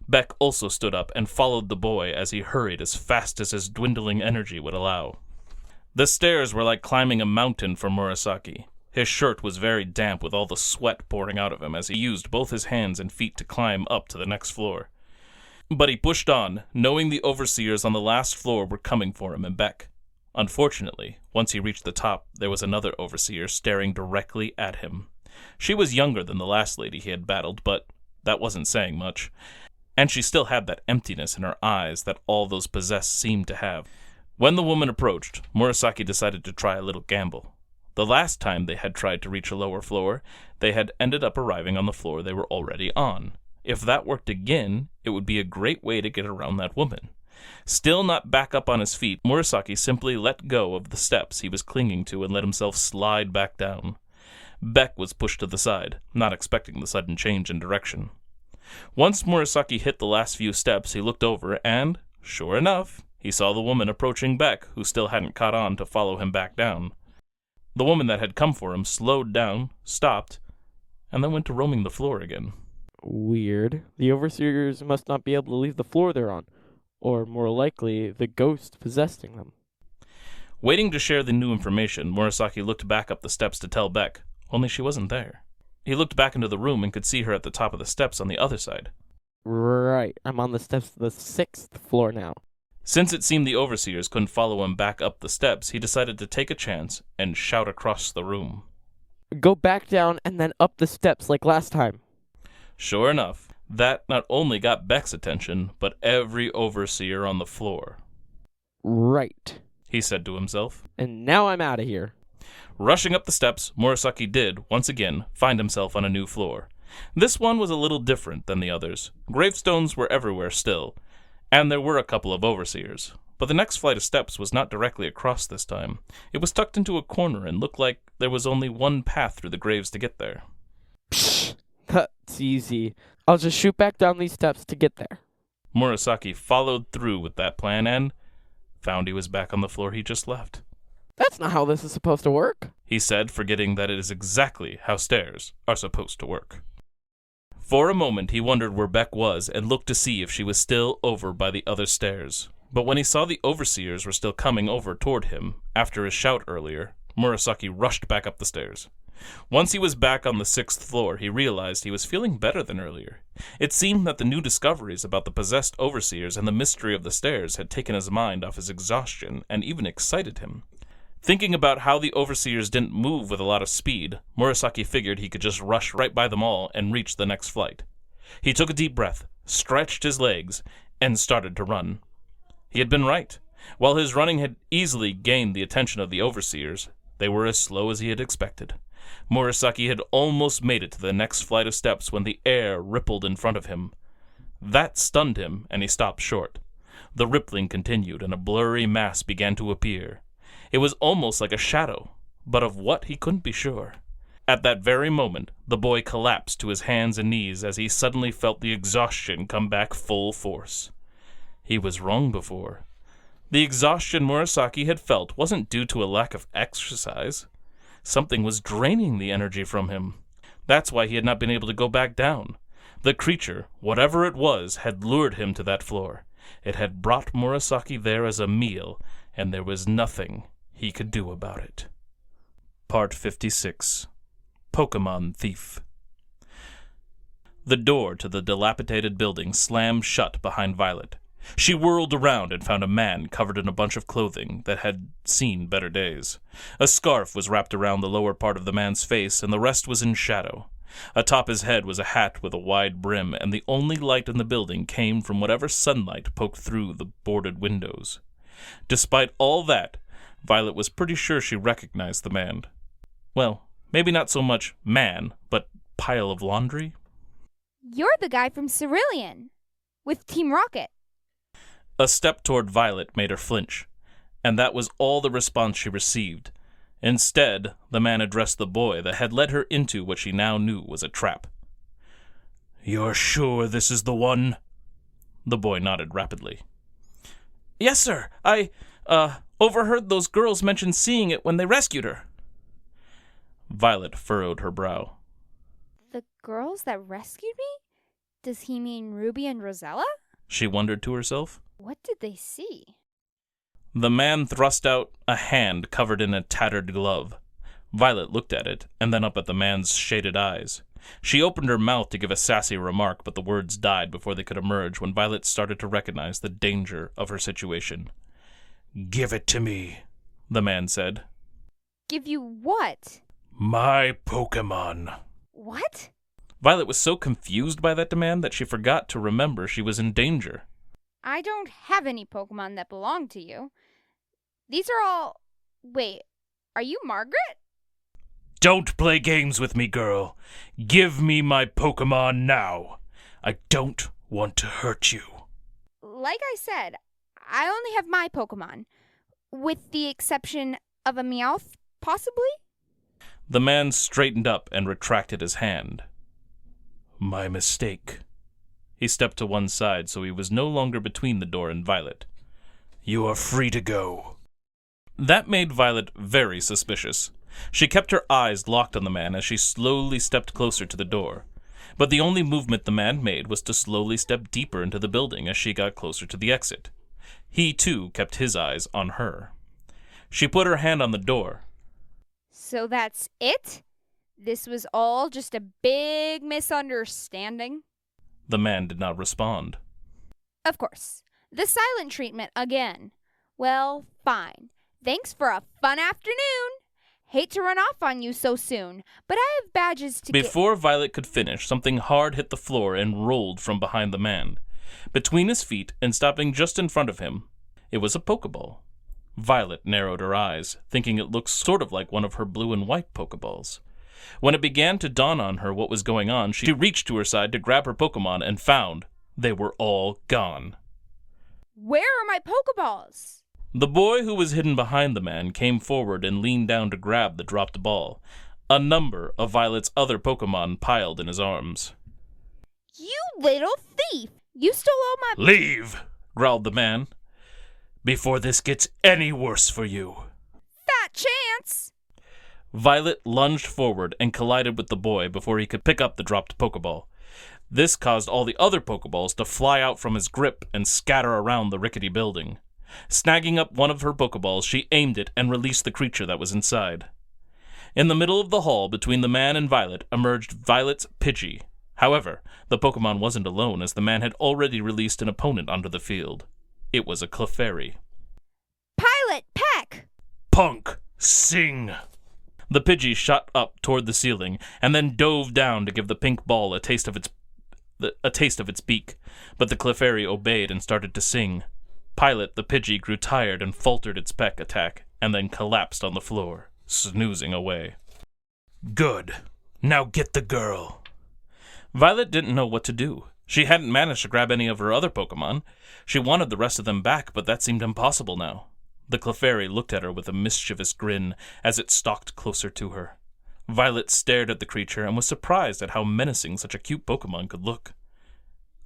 Beck also stood up and followed the boy as he hurried as fast as his dwindling energy would allow. The stairs were like climbing a mountain for Murasaki. His shirt was very damp with all the sweat pouring out of him as he used both his hands and feet to climb up to the next floor. But he pushed on, knowing the overseers on the last floor were coming for him and Beck. Unfortunately, once he reached the top, there was another overseer staring directly at him. She was younger than the last lady he had battled, but that wasn't saying much. And she still had that emptiness in her eyes that all those possessed seemed to have. When the woman approached, Murasaki decided to try a little gamble. The last time they had tried to reach a lower floor, they had ended up arriving on the floor they were already on. If that worked again, it would be a great way to get around that woman. Still not back up on his feet, Murasaki simply let go of the steps he was clinging to and let himself slide back down. Beck was pushed to the side, not expecting the sudden change in direction. Once Murasaki hit the last few steps, he looked over and, sure enough, he saw the woman approaching Beck, who still hadn't caught on to follow him back down. The woman that had come for him slowed down, stopped, and then went to roaming the floor again. Weird. The overseers must not be able to leave the floor they're on. Or, more likely, the ghost possessing them. Waiting to share the new information, Murasaki looked back up the steps to tell Beck, only she wasn't there. He looked back into the room and could see her at the top of the steps on the other side. Right, I'm on the steps of the 6th floor now. Since it seemed the overseers couldn't follow him back up the steps, he decided to take a chance and shout across the room. Go back down and then up the steps like last time. Sure enough, that not only got Beck's attention, but every overseer on the floor. Right, he said to himself. And now I'm out of here. Rushing up the steps, Murasaki did, once again, find himself on a new floor. This one was a little different than the others. Gravestones were everywhere still, and there were a couple of overseers. But the next flight of steps was not directly across this time. It was tucked into a corner and looked like there was only one path through the graves to get there. Psh, that's easy. I'll just shoot back down these steps to get there. Murasaki followed through with that plan and found he was back on the floor he just left. That's not how this is supposed to work, he said, forgetting that it is exactly how stairs are supposed to work. For a moment he wondered where Beck was and looked to see if she was still over by the other stairs. But when he saw the overseers were still coming over toward him, after his shout earlier, Murasaki rushed back up the stairs. Once he was back on the 6th floor, he realized he was feeling better than earlier. It seemed that the new discoveries about the possessed overseers and the mystery of the stairs had taken his mind off his exhaustion and even excited him. Thinking about how the overseers didn't move with a lot of speed, Murasaki figured he could just rush right by them all and reach the next flight. He took a deep breath, stretched his legs, and started to run. He had been right. While his running had easily gained the attention of the overseers, they were as slow as he had expected. Murasaki had almost made it to the next flight of steps when the air rippled in front of him. That stunned him, and he stopped short. The rippling continued, and a blurry mass began to appear. It was almost like a shadow, but of what he couldn't be sure. At that very moment, the boy collapsed to his hands and knees as he suddenly felt the exhaustion come back full force. He was wrong before. The exhaustion Murasaki had felt wasn't due to a lack of exercise. Something was draining the energy from him. That's why he had not been able to go back down. The creature, whatever it was, had lured him to that floor. It had brought Murasaki there as a meal, and there was nothing he could do about it. Part 56. Pokemon Thief. The door to the dilapidated building slammed shut behind Violet. She whirled around and found a man covered in a bunch of clothing that had seen better days. A scarf was wrapped around the lower part of the man's face, and the rest was in shadow. Atop his head was a hat with a wide brim, and the only light in the building came from whatever sunlight poked through the boarded windows. Despite all that, Violet was pretty sure she recognized the man. Well, maybe not so much man, but pile of laundry? You're the guy from Cerulean, with Team Rocket. A step toward Violet made her flinch, and that was all the response she received. Instead, the man addressed the boy that had led her into what she now knew was a trap. "You're sure this is the one?" The boy nodded rapidly. "Yes, sir. I, overheard those girls mention seeing it when they rescued her." Violet furrowed her brow. The girls that rescued me? Does he mean Ruby and Rosella? She wondered to herself. What did they see? The man thrust out a hand covered in a tattered glove. Violet looked at it, and then up at the man's shaded eyes. She opened her mouth to give a sassy remark, but the words died before they could emerge when Violet started to recognize the danger of her situation. "Give it to me," the man said. Give you what? "My Pokemon." What? Violet was so confused by that demand that she forgot to remember she was in danger. I don't have any Pokemon that belong to you. These are all... Wait, are you Margaret? "Don't play games with me, girl. Give me my Pokemon now. I don't want to hurt you." Like I said, I only have my Pokemon. With the exception of a Meowth, possibly? The man straightened up and retracted his hand. "My mistake." He stepped to one side so he was no longer between the door and Violet. "You are free to go." That made Violet very suspicious. She kept her eyes locked on the man as she slowly stepped closer to the door. But the only movement the man made was to slowly step deeper into the building as she got closer to the exit. He, too, kept his eyes on her. She put her hand on the door. So that's it? This was all just a big misunderstanding? The man did not respond. Of course. The silent treatment again. Well, fine. Thanks for a fun afternoon. Hate to run off on you so soon, but I have badges to Before Violet could finish, something hard hit the floor and rolled from behind the man. Between his feet and stopping just in front of him, it was a Pokeball. Violet narrowed her eyes, thinking it looked sort of like one of her blue and white Pokeballs. When it began to dawn on her what was going on, she reached to her side to grab her Pokemon and found they were all gone. Where are my Pokeballs? The boy who was hidden behind the man came forward and leaned down to grab the dropped ball. A number of Violet's other Pokemon piled in his arms. You little thief! You stole all my... "Leave!" growled the man, "before this gets any worse for you." That chance! Violet lunged forward and collided with the boy before he could pick up the dropped Pokeball. This caused all the other Pokeballs to fly out from his grip and scatter around the rickety building. Snagging up one of her Pokeballs, she aimed it and released the creature that was inside. In the middle of the hall, between the man and Violet, emerged Violet's Pidgey. However, the Pokemon wasn't alone, as the man had already released an opponent onto the field. It was a Clefairy. Pilot, peck! Punk, sing! The Pidgey shot up toward the ceiling, and then dove down to give the pink ball a taste of its beak, but the Clefairy obeyed and started to sing. Pilot, the Pidgey, grew tired and faltered its peck attack, and then collapsed on the floor, snoozing away. Good. Now get the girl. Violet didn't know what to do. She hadn't managed to grab any of her other Pokemon. She wanted the rest of them back, but that seemed impossible now. The Clefairy looked at her with a mischievous grin as it stalked closer to her. Violet stared at the creature and was surprised at how menacing such a cute Pokemon could look.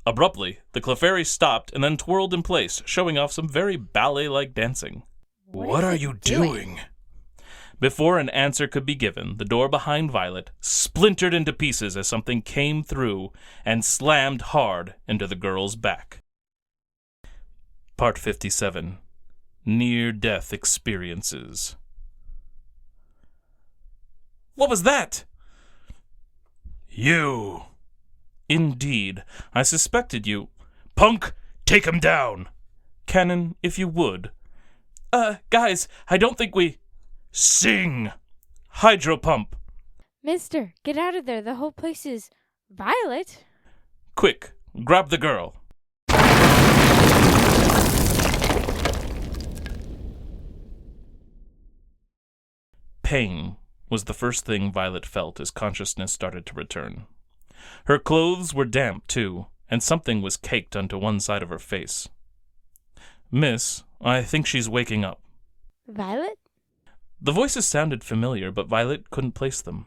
Abruptly, the Clefairy stopped and then twirled in place, showing off some very ballet-like dancing. What are you doing? Before an answer could be given, the door behind Violet splintered into pieces as something came through and slammed hard into the girl's back. Part 57. Near-Death Experiences. What was that? You. Indeed, I suspected you. Punk, take him down. Cannon, if you would. Guys, I don't think we... Sing! Hydro pump! Mister, get out of there. The whole place is violet. Quick, grab the girl. Pain was the first thing Violet felt as consciousness started to return. Her clothes were damp, too, and something was caked onto one side of her face. Miss, I think she's waking up. Violet? The voices sounded familiar, but Violet couldn't place them.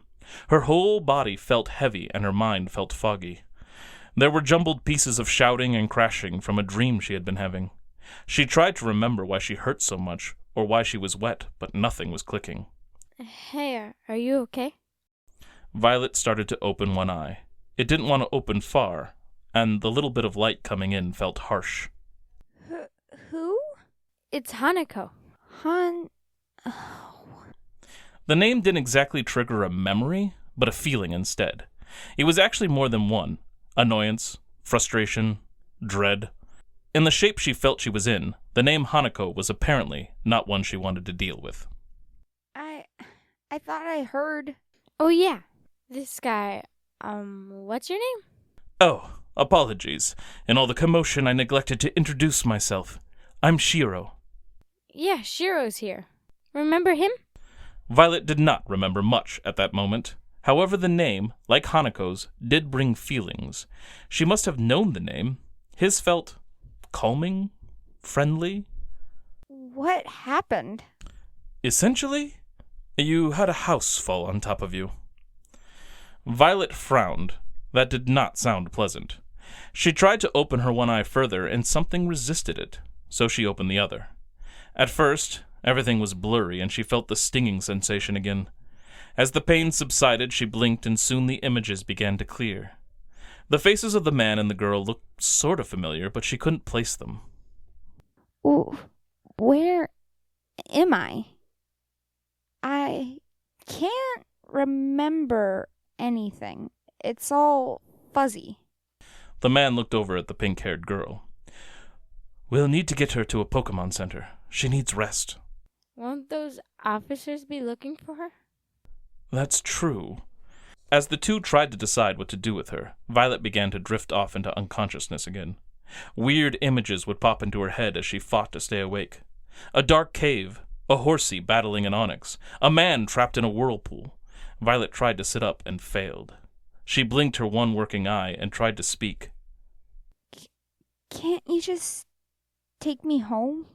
Her whole body felt heavy, and her mind felt foggy. There were jumbled pieces of shouting and crashing from a dream she had been having. She tried to remember why she hurt so much, or why she was wet, but nothing was clicking. Hey, are you okay? Violet started to open one eye. It didn't want to open far, and the little bit of light coming in felt harsh. Who? It's Hanako. The name didn't exactly trigger a memory, but a feeling instead. It was actually more than one. Annoyance, frustration, dread. In the shape she felt she was in, the name Hanako was apparently not one she wanted to deal with. I thought I heard... Oh, yeah. This guy, what's your name? Oh, apologies. In all the commotion, I neglected to introduce myself. I'm Shiro. Yeah, Shiro's here. Remember him? Violet did not remember much at that moment. However, the name, like Hanako's, did bring feelings. She must have known the name. His felt calming, friendly. What happened? Essentially, you had a house fall on top of you. Violet frowned. That did not sound pleasant. She tried to open her one eye further, and something resisted it, so she opened the other. At first, everything was blurry, and she felt the stinging sensation again. As the pain subsided, she blinked, and soon the images began to clear. The faces of the man and the girl looked sort of familiar, but she couldn't place them. Where am I? I can't remember anything. It's all fuzzy. The man looked over at the pink-haired girl. We'll need to get her to a Pokemon Center. She needs rest. Won't those officers be looking for her? That's true. As the two tried to decide what to do with her, Violet began to drift off into unconsciousness again. Weird images would pop into her head as she fought to stay awake. A dark cave, a horsey battling an onyx, a man trapped in a whirlpool. Violet tried to sit up and failed. She blinked her one working eye and tried to speak. Can't you just take me home?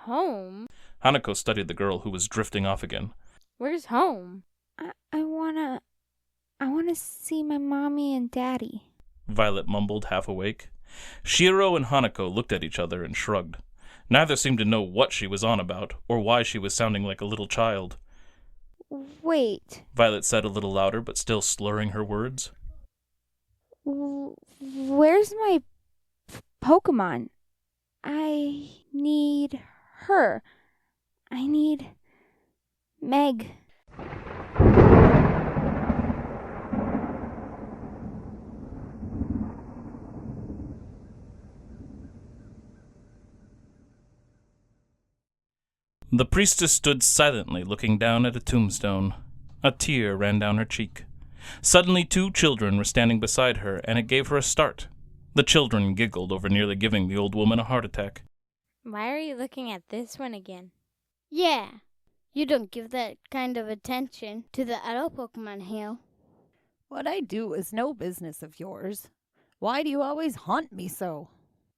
Home? Hanako studied the girl who was drifting off again. Where's home? I wanna see my mommy and daddy. Violet mumbled, half awake. Shiro and Hanako looked at each other and shrugged. Neither seemed to know what she was on about, or why she was sounding like a little child. Wait. Violet said a little louder, but still slurring her words. Where's my Pokemon? I need her. I need Meg. The priestess stood silently looking down at a tombstone. A tear ran down her cheek. Suddenly 2 children were standing beside her, and it gave her a start. The children giggled over nearly giving the old woman a heart attack. Why are you looking at this one again? Yeah, you don't give that kind of attention to the other Pokemon, Hale. What I do is no business of yours. Why do you always haunt me so?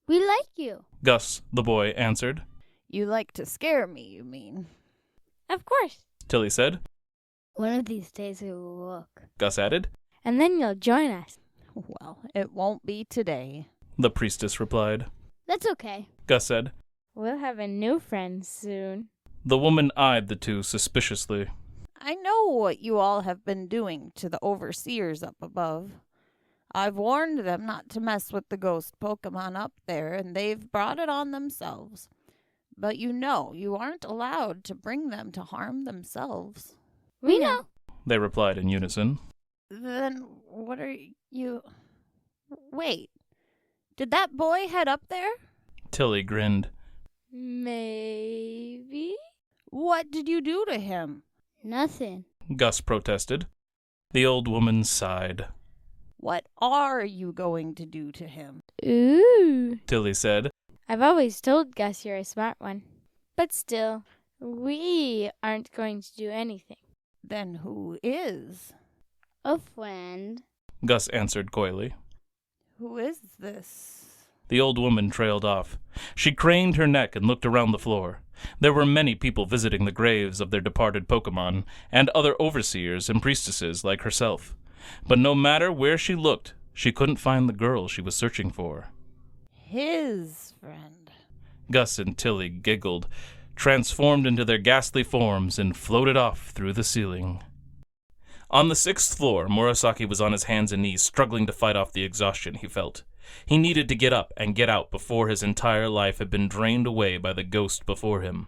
We like you. Gus, the boy, answered. You like to scare me, you mean? Of course. Tilly said. One of these days we will look. Gus added. And then you'll join us. Well, it won't be today. The priestess replied. That's okay. Gus said. We'll have a new friend soon. The woman eyed the 2 suspiciously. I know what you all have been doing to the overseers up above. I've warned them not to mess with the ghost Pokemon up there, and they've brought it on themselves. But you know you aren't allowed to bring them to harm themselves. We know. They replied in unison. Then what are you... Wait, did that boy head up there? Tilly grinned. Maybe? What did you do to him? Nothing. Gus protested. The old woman sighed. What are you going to do to him? Ooh. Tilly said. I've always told Gus you're a smart one. But still, we aren't going to do anything. Then who is? A friend. Gus answered coyly. Who is this? The old woman trailed off. She craned her neck and looked around the floor. There were many people visiting the graves of their departed Pokemon, and other overseers and priestesses like herself. But no matter where she looked, she couldn't find the girl she was searching for. His friend. Gus and Tilly giggled, transformed into their ghastly forms, and floated off through the ceiling. On the 6th floor, Murasaki was on his hands and knees, struggling to fight off the exhaustion he felt. He needed to get up and get out before his entire life had been drained away by the ghost before him.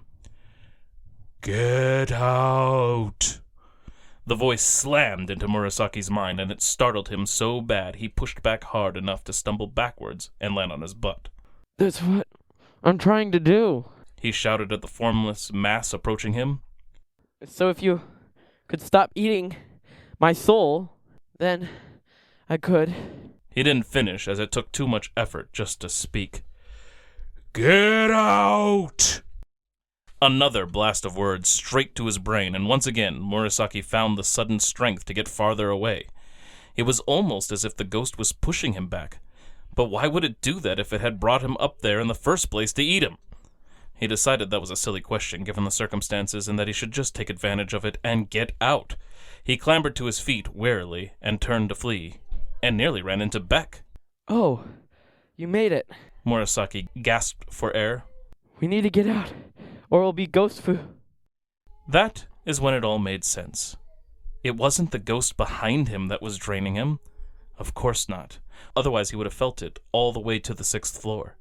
Get out! The voice slammed into Murasaki's mind, and it startled him so bad he pushed back hard enough to stumble backwards and land on his butt. That's what I'm trying to do. He shouted at the formless mass approaching him. So if you could stop eating my soul, then I could. He didn't finish, as it took too much effort just to speak. Get out! Another blast of words straight to his brain, and once again Murasaki found the sudden strength to get farther away. It was almost as if the ghost was pushing him back. But why would it do that if it had brought him up there in the first place to eat him? He decided that was a silly question given the circumstances, and that he should just take advantage of it and get out. He clambered to his feet warily and turned to flee, and nearly ran into Beck. Oh, you made it. Murasaki gasped for air. We need to get out, or it'll be ghost food. That is when it all made sense. It wasn't the ghost behind him that was draining him. Of course not. Otherwise he would have felt it all the way to the 6th floor.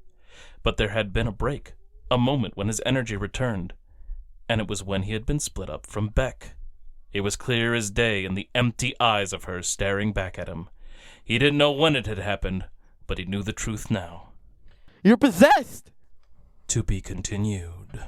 But there had been a break, a moment when his energy returned, and it was when he had been split up from Beck. It was clear as day in the empty eyes of her staring back at him. He didn't know when it had happened, but he knew the truth now. You're possessed! To be continued.